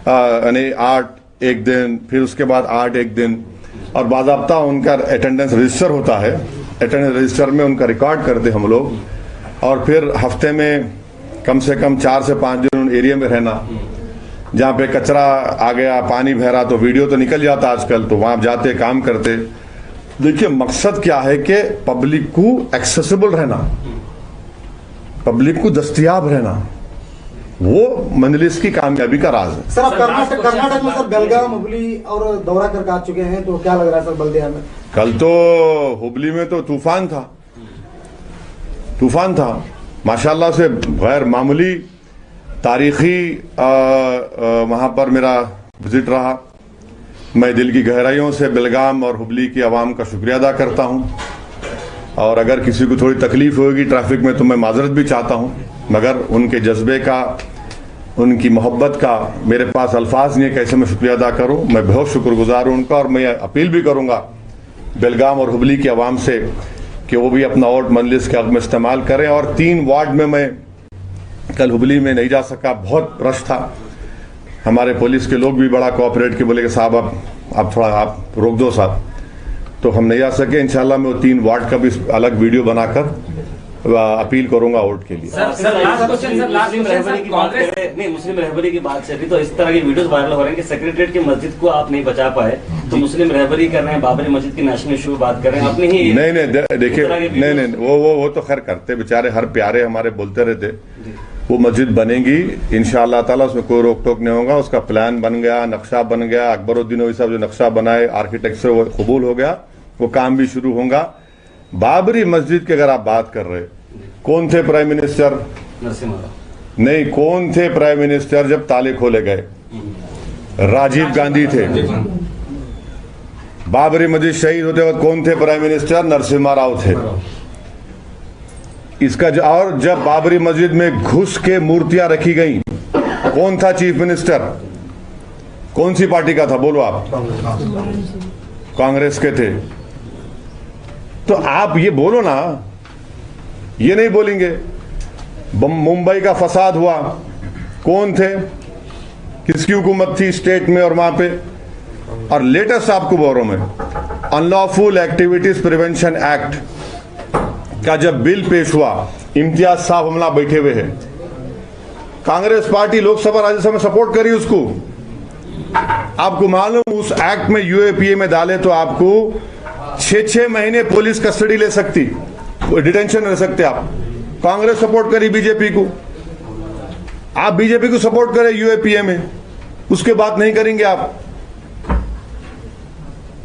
यानी 8 एक दिन, फिर उसके बाद 8 एक दिन, और बाज़ाब्ता उनका अटेंडेंस रजिस्टर होता है, अटेंडेंस रजिस्टर में उनका रिकॉर्ड करते हम लोग। और फिर हफ्ते में कम से कम 4 से 5 दिन उन एरिया में रहना, जहाँ पे कचरा आ गया, पानी बह रहा, तो वीडियो तो निकल जाता आजकल, तो वहाँ जाते काम करते। देखिए मकसद क्या है कि पब्लिक को एक्सेसिबल रहना, पब्लिक को दस्तयाब रहना, वो मजलिस की कामयाबी का राज है। सर आप कर्नाटक में सर बेलगाम, हुबली और दौरा करके आ चुके हैं, तो क्या लग रहा है सर बल्दिया में? कल तो हुबली में तो तूफान था, तूफान था माशाल्लाह से, गैर मामूली तारीखी वहाँ पर मेरा विजिट रहा। मैं दिल की गहराइयों से बेलगाम और हुबली की आवाम का शुक्रिया अदा करता हूँ, और अगर किसी को थोड़ी तकलीफ होगी ट्रैफिक में तो मैं माजरत भी चाहता हूँ, मगर उनके जज्बे का, उनकी मोहब्बत का मेरे पास अल्फाज नहीं है कैसे मैं शुक्रिया अदा करूँ। मैं बहुत शुक्रगुजार हूँ उनका, और मैं अपील भी करूँगा बेलगाम और हुबली की आवाम से कि वो भी अपना वोट मजलिस के हक में इस्तेमाल करें। और 3 वार्ड में मैं कल हुबली में नहीं जा सका, बहुत रश था, हमारे पुलिस के लोग भी बड़ा कोऑपरेट के बोले कि साहब आप थोड़ा आप रोक दो साहब, तो हम नहीं आ सके। इंशाल्लाह मैं वो 3 वार्ड का भी अलग वीडियो बनाकर अपील करूंगा वोट के लिए। मुस्लिम रहबरी की बात चल रही, तो इस तरह की वीडियोस वायरल हो रहे हैं कि सेक्रेटरीट की मस्जिद को आप नहीं बचा पाए, तो मुस्लिम रहबरी कर रहे हैं, बाबरी मस्जिद की नेशनल इशू बात कर रहे हैं अपने ही। नहीं देखिए, नहीं वो तो खैर करते बेचारे, हर प्यारे हमारे बोलते रहते। वो मस्जिद बनेगी इंशाअल्लाह ताला, उसमें कोई रोक टोक नहीं होगा। उसका प्लान बन गया, नक्शा बन गया, अकबरुद्दीन ओवैसी साहब जो नक्शा बनाए, आर्किटेक्चर वो कबूल हो गया, वो काम भी शुरू होगा। बाबरी मस्जिद की अगर आप बात कर रहे, कौन थे प्राइम मिनिस्टर? नरसिम्हा। नहीं, कौन थे प्राइम मिनिस्टर जब ताले खोले गए? राजीव गांधी थे। बाबरी मस्जिद शहीद होते वक्त कौन थे प्राइम मिनिस्टर? नरसिम्हा राव थे। इसका और जब बाबरी मस्जिद में घुस के मूर्तियां रखी गई, कौन था चीफ मिनिस्टर? कौन सी पार्टी का था बोलो आप? कांग्रेस के थे। तो आप ये बोलो ना, ये नहीं बोलेंगे। मुंबई का फसाद हुआ, कौन थे? किसकी हुकूमत थी स्टेट में और वहां पे? और लेटेस्ट आपको बोल रहा हूं मैं, अनलॉफुल एक्टिविटीज प्रिवेंशन एक्ट का जब बिल पेश हुआ, इम्तियाज साहब हमला बैठे हुए हैं, कांग्रेस पार्टी लोकसभा राज्यसभा में सपोर्ट करी उसको। आपको मालूम उस एक्ट में यूएपीए में डाले तो आपको 6-6 महीने पुलिस कस्टडी ले सकती, डिटेंशन रह सकते आप। कांग्रेस सपोर्ट करी बीजेपी को, आप बीजेपी को सपोर्ट करें यूएपीए में, उसके बात नहीं करेंगे आप।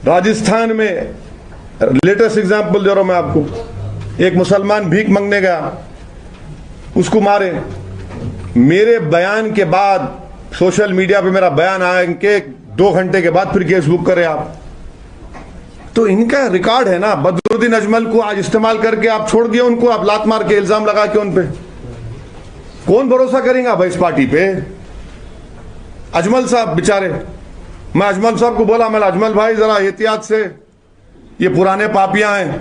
राजस्थान में लेटेस्ट एग्जांपल दे रहा हूं मैं आपको, एक मुसलमान भीख मांगने गया, उसको मारे। मेरे बयान के बाद सोशल मीडिया पे मेरा बयान आया के 2 घंटे के बाद फिर केस बुक करें आप। तो इनका रिकॉर्ड है ना। बदरुद्दीन अजमल को आज इस्तेमाल करके आप छोड़ दिए उनको, आप लात मार के इल्जाम लगा के उन पे। कौन भरोसा करेगा भाई इस पार्टी पे? अजमल साहब बेचारे, मैं अजमल साहब को बोला, मैं अजमल भाई जरा एहतियात से, ये पुराने पापियां हैं।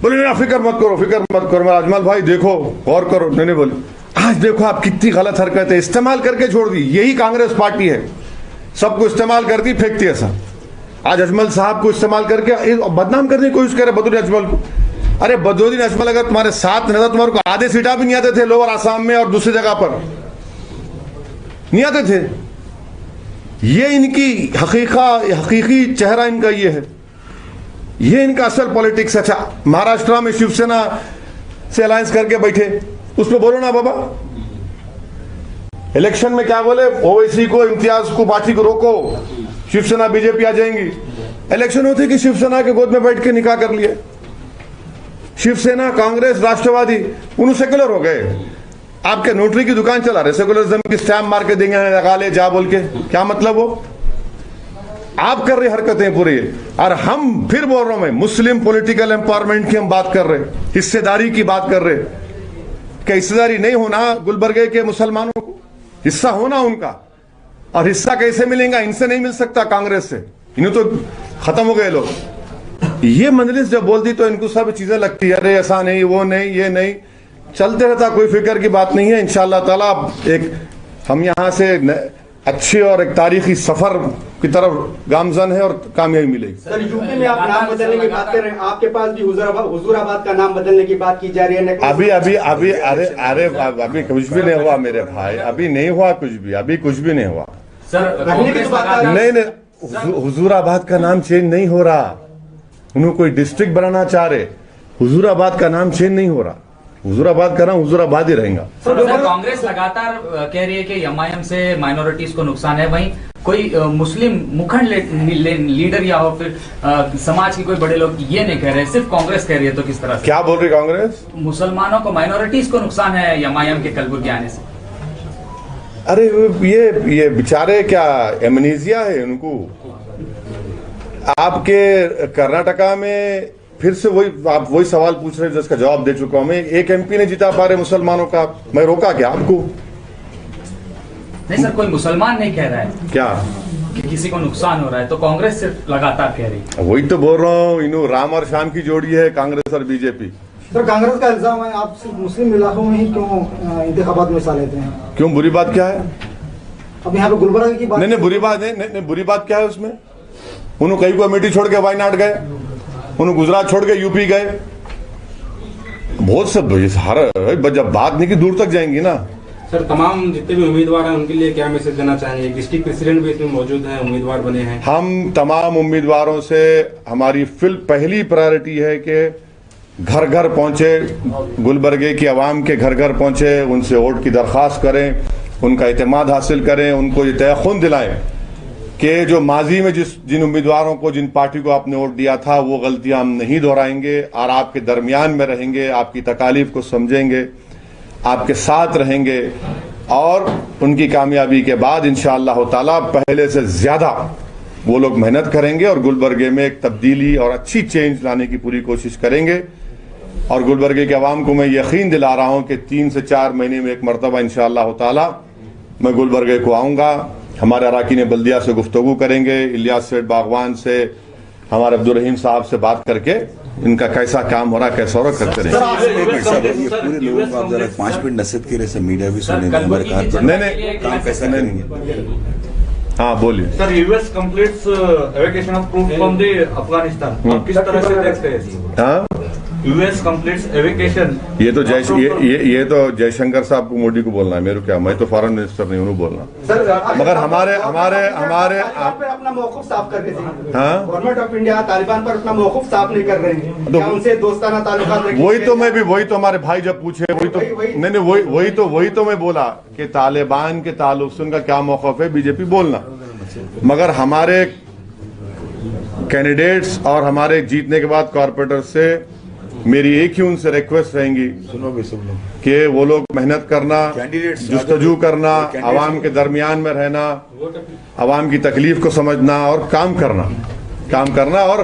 बोले ना फिक्र मत करो, फिक्र मत करो। मैं अजमल भाई देखो, गौर करो। नहीं बोले, आज देखो आप कितनी गलत हरकत है, इस्तेमाल करके छोड़ दी। यही कांग्रेस पार्टी है, सबको इस्तेमाल करती फेंकती ऐसा। आज अजमल साहब को इस्तेमाल करके बदनाम करने की कोशिश करे बदरुद्दीन अजमल को। अरे बदरुद्दीन अजमल अगर तुम्हारे साथ नहीं था, तुम्हारे को आधे सीटा भी नहीं आते थे लोअर आसाम में और दूसरी जगह पर नहीं आते थे। ये इनकी हकीकी चेहरा इनका ये है, ये इनका असल पॉलिटिक्स। अच्छा, महाराष्ट्र में शिवसेना से अलायंस करके बैठे, उस पर बोलो ना बाबा। इलेक्शन में क्या बोले, ओवैसी को, इम्तियाज को, पार्टी को रोको, शिवसेना बीजेपी आ जाएंगी। इलेक्शन होते कि शिवसेना के गोद में बैठ के निकाह कर लिए। शिवसेना, कांग्रेस, राष्ट्रवादी उन्हें सेकुलर हो गए। आपके नोटरी की दुकान चला रहे, सेकुलरिज्म की स्टैम्प मार के देंगे, लगा ले जा बोल के, क्या मतलब हो? आप कर रहे हरकतें पूरी। और हम फिर बोल रहा हूं मैं, मुस्लिम पॉलिटिकल एम्पावरमेंट की हम बात कर रहे, हिस्सेदारी की बात कर रहे। क्या हिस्सेदारी नहीं होना गुलबर्गे के मुसलमानों को? हिस्सा होना उनका। और हिस्सा कैसे मिलेगा? इनसे नहीं मिल सकता, कांग्रेस से। इन्हें तो खत्म हो गए लोग। ये मजलिस जब बोलती तो इनको सब चीजें लगती है, अरे ऐसा नहीं, वो नहीं, ये नहीं, चलते रहता, कोई फिक्र की बात नहीं है। इंशाअल्लाह ताला एक हम यहाँ से अच्छी और एक तारीखी सफर की तरफ गामजन है और कामयाबी मिलेगी। सर, यूपी में आप नाम बदलने की बात कर रहे हैं, आपके पास भी हुजूराबाद का नाम बदलने की बात की जा रही है। अभी कुछ भी नहीं हुआ मेरे भाई, अभी नहीं हुआ कुछ भी, अभी कुछ भी नहीं हुआ सर। नहीं, हुजूराबाद का नाम चेंज नहीं हो रहा। उन्होंने कोई डिस्ट्रिक्ट बनाना चाह रहे, हुजूराबाद का नाम चेंज नहीं हो रहा। हुजूराबाद का नाम हुजूराबाद ही रहेगा। सर, कांग्रेस लगातार कह रही है कि एमआईएम से माइनॉरिटीज को नुकसान है, वहीं कोई मुस्लिम मुखंड लीडर या हो फिर समाज के कोई बड़े लोग ये नहीं कह रहे, सिर्फ कांग्रेस कह रही है। तो किस तरह से? क्या बोल रही कांग्रेस? मुसलमानों को, माइनॉरिटीज को नुकसान है एमआईएम के कलबुर्गी आने से। अरे ये बेचारे क्या एमनीजिया है उनको? आपके कर्नाटका में फिर से आप वही सवाल पूछ रहे हैं जिसका जवाब दे चुका हूं मैं। एक एमपी ने जिता पा रहे मुसलमानों का, मैं रोका क्या आपको? नहीं सर, कोई मुसलमान नहीं कह रहा है क्या कि किसी को नुकसान हो रहा है, तो कांग्रेस सिर्फ लगातार कह रही है। वही तो बोल रहा हूँ, इन्हों राम और शाम की जोड़ी है कांग्रेस और बीजेपी। सर, कांग्रेस का इल्जाम है आप सिर्फ मुस्लिम इलाकों में ही क्यों इंतखाबात में हिस्सा लेते हैं? क्यों, बुरी बात क्या है? अब यहाँ पे गुलबर्गा की बात नहीं, बुरी बात नहीं, बुरी बात क्या है उसमें? उन्होंने कई को अमेठी छोड़ के वायनाड गए, उन्होंने गुजरात छोड़ के यूपी गए, बहुत सब जब बात नहीं की दूर तक जाएंगी ना। सर, तमाम जितने भी उम्मीदवार हैं उनके लिए क्या मैसेज देना चाहेंगे? डिस्ट्रिक्ट प्रेसिडेंट भी इसमें मौजूद हैं, उम्मीदवार बने हैं। हम तमाम उम्मीदवारों से हमारी पहली प्रायोरिटी है कि घर घर पहुंचे, गुलबर्गे की आवाम के घर घर पहुंचे, उनसे वोट की दरख्वास्त करें, उनका एतमाद हासिल करें, उनको ये तयक़ुन दिलाएं कि जो माजी में जिन उम्मीदवारों को, जिन पार्टी को आपने वोट दिया था, वो गलतियां हम नहीं दोहराएंगे और आपके दरमियान में रहेंगे, आपकी तकालीफ को समझेंगे, आपके साथ रहेंगे और उनकी कामयाबी के बाद इंशाअल्लाह ताला पहले से ज्यादा वो लोग मेहनत करेंगे और गुलबर्गे में एक तब्दीली और अच्छी चेंज लाने की पूरी कोशिश करेंगे। और गुलबर्गे के अवाम को मैं यकीन दिला रहा हूं कि 3 से 4 महीने में एक मरतबा इंशाअल्लाह ताला मैं गुलबर्गे को आऊंगा। हमारे अराकीन बल्दिया से गुफ्तगू करेंगे, इलियास सेठ बागवान से, हमारे अब्दुल रहीम साहब से बात करके इनका कैसा काम हो रहा, कैसा हो रहा करते रहेंगे। ये पूरे लोगों को आप जरा 5 मिनट नसीहत के लिए मीडिया भी सुने, हमारे नहीं काम कैसा करेंगे? हाँ बोलिए sir. US completes evacuation of troops from the Afghanistan, आप किस तरह से देखते हैं? हाँ, यूएस कंप्लीट्स एवेकेशन, ये तो ये तो जयशंकर साहब को, मोदी को बोलना है, मेरे क्या, मैं तो फॉरेन मिनिस्टर नहीं, उन्हें बोलना। सर, मगर हमारे पर अपना मौक़िफ़ साफ कर रहे हैं। हाँ, गवर्नमेंट ऑफ इंडिया तालिबान पर अपना मौक़िफ़ साफ नहीं कर रहे हैं, क्या उनसे दोस्ताना ताल्लुकात रखेंगे? वही तो हमारे भाई जब पूछे, वही तो मैं बोला कि तालिबान के ताल्लुक से उनका क्या मौक़िफ़ है, बीजेपी बोलना। मगर हमारे कैंडिडेट्स और हमारे जीतने के बाद कॉर्पोरेटर से मेरी एक ही उनसे रिक्वेस्ट रहेंगी कि वो लोग मेहनत करना, जुस्तजू करना, आवाम के दरमियान में रहना, आवाम की तकलीफ को समझना और काम करना। और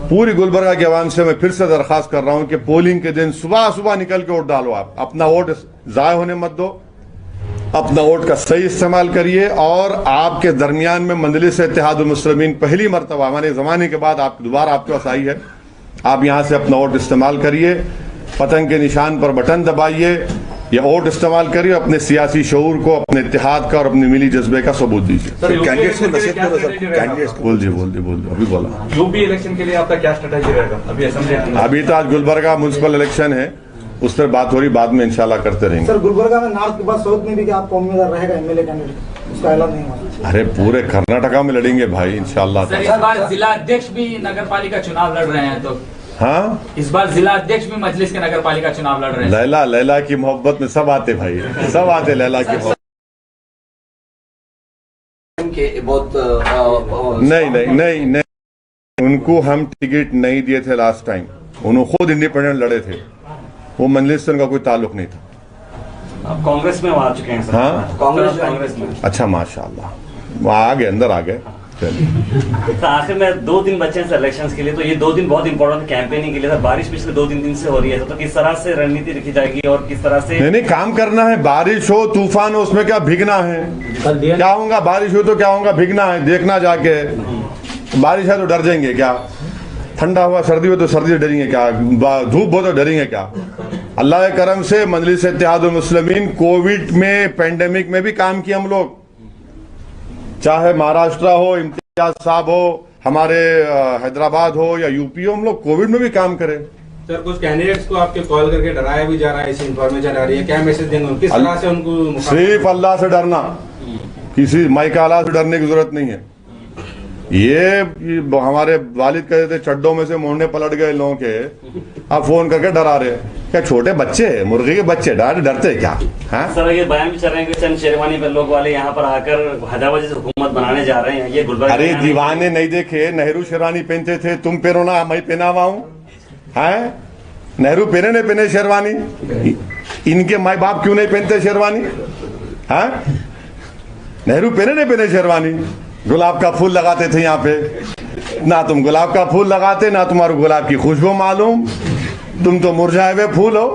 पूरी गुलबर्गा के आवाम से मैं फिर से दरख्वास्त कर रहा हूं कि पोलिंग के दिन सुबह निकल के वोट डालो। आप अपना वोट जाया होने मत दो, अपना वोट का सही इस्तेमाल करिए। और आपके दरमियान में मजलिस इत्तेहादुल मुस्लिमीन पहली मरतबा हमारे ज़माने के बाद दोबारा आपके पास आई है। आप यहां से अपना वोट इस्तेमाल करिए, पतंग के निशान पर बटन दबाइए या वोट इस्तेमाल करिए, अपने सियासी शऊर को, अपने इत्तेहाद का और अपने मिली जज्बे का सबूत दीजिए। कैंडिडेट्स को नसीहत करो सर, कैंडिडेट्स को। बोल दीजिए अभी बोला। यूपी इलेक्शन के लिए आपका क्या स्ट्रेटेजी रहेगा अभी असेंबली? अभी तो आज गुलबर्गा म्युनिसिपल इलेक्शन है, उस पर बात हो रही, बाद में इंशाल्लाह करते रहेंगे। सर गुलबर्गा में नॉर्थ के बाद साउथ में भी क्या आपका उम्मीदवार रहेगा एमएलए कैंडिडेट? उसका ऐलान नहीं हुआ। अरे पूरे कर्नाटका में लड़ेंगे भाई इंशाल्लाह। सर, इस बार जिला अध्यक्ष भी नगर पालिका चुनाव लड़ रहे हैं, तो हाँ, इस बार जिला अध्यक्ष भी मजलिस के नगर पालिका चुनाव लड़ रहे हैं। लैला की मोहब्बत में सब आते भाई, सब आते लैला की मोहब्बत। नहीं, उनको हम टिकट नहीं दिए थे लास्ट टाइम, उन्होंने खुद इंडिपेंडेंट लड़े थे, वो मजलिस से उनका कोई ताल्लुक नहीं था। अब कांग्रेस में वो आ चुके हैं सर। हाँ, कांग्रेस में। अच्छा माशाल्लाह, वो आ गए, अंदर आ गए। तो आखिर में 2 दिन बचे हैं सर इलेक्शंस के लिए, तो ये 2 दिन बहुत इंपॉर्टेंट कैंपेनिंग के लिए सर। बारिश पिछले 2-3 दिन से हो रही है, तो किस तरह से रणनीति रखी जाएगी और किस तरह से? नहीं, काम करना है। बारिश हो, तूफान हो, उसमें क्या भीगना है? क्या होगा? बारिश हो तो क्या होगा? भीगना है, देखना जाके। बारिश है तो डर जाएंगे क्या? ठंडा हुआ, सर्दी हो तो सर्दी से डरेंगे क्या? धूप हो तो डरेंगे क्या? अल्लाह के करम से मजलिस इत्तेहादुल मुस्लिमीन कोविड में, पेंडेमिक में भी काम किया हम लोग, चाहे महाराष्ट्र हो, इम्तियाज साहब हो, हमारे हैदराबाद हो या यूपी हो, हम लोग कोविड में भी काम करें। सर कुछ कैंडिडेट्स को आपके कॉल करके डराया भी जा रहा है, ऐसी इन्फॉर्मेशन आ रही है, क्या मैसेज देंगे, किस तरह से उनको? सिर्फ अल्लाह से डरना, किसी माइका अल्लाह से डरने की जरूरत नहीं है। ये हमारे वालिद कहते थे चड्डों में से मोहने पलट गए लोगों के, अब फोन करके डरा रहे। क्या छोटे बच्चे, मुर्गे के बच्चे डरते क्या? हाँ सर, ये बयान भी चल रहे हैं कि चंद शेरवानी पर लोग वाले यहाँ पर आकर हैदराबाद जैसे हुकूमत बनाने जा रहे हैं, ये गुलबर्गा। अरे दीवाने नहीं देखे, नेहरू शेरवानी पहनते थे, तुम पहनो ना, मैं पहना हुआ हूँ। नेहरू पहने नहीं पहने शेरवानी? इनके माई बाप क्यों नहीं पहनते शेरवानी? हाँ, नेहरू पहने नहीं पहने शेरवानी? गुलाब का फूल लगाते थे यहाँ पे, ना तुम गुलाब का फूल लगाते, ना तुम्हारे गुलाब की खुशबू मालूम, तुम तो मुरझाए हुए फूल हो।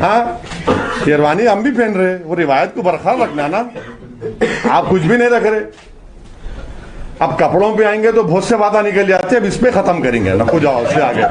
हाँ, शेरवानी हम भी पहन रहे, वो रिवायत को बरकरार रखना ना, आप कुछ भी नहीं रख रहे। अब कपड़ों पे आएंगे तो बहुत से बातें निकल जाती है, अब इस पे खत्म करेंगे ना, कुछ जाओ उससे आगे।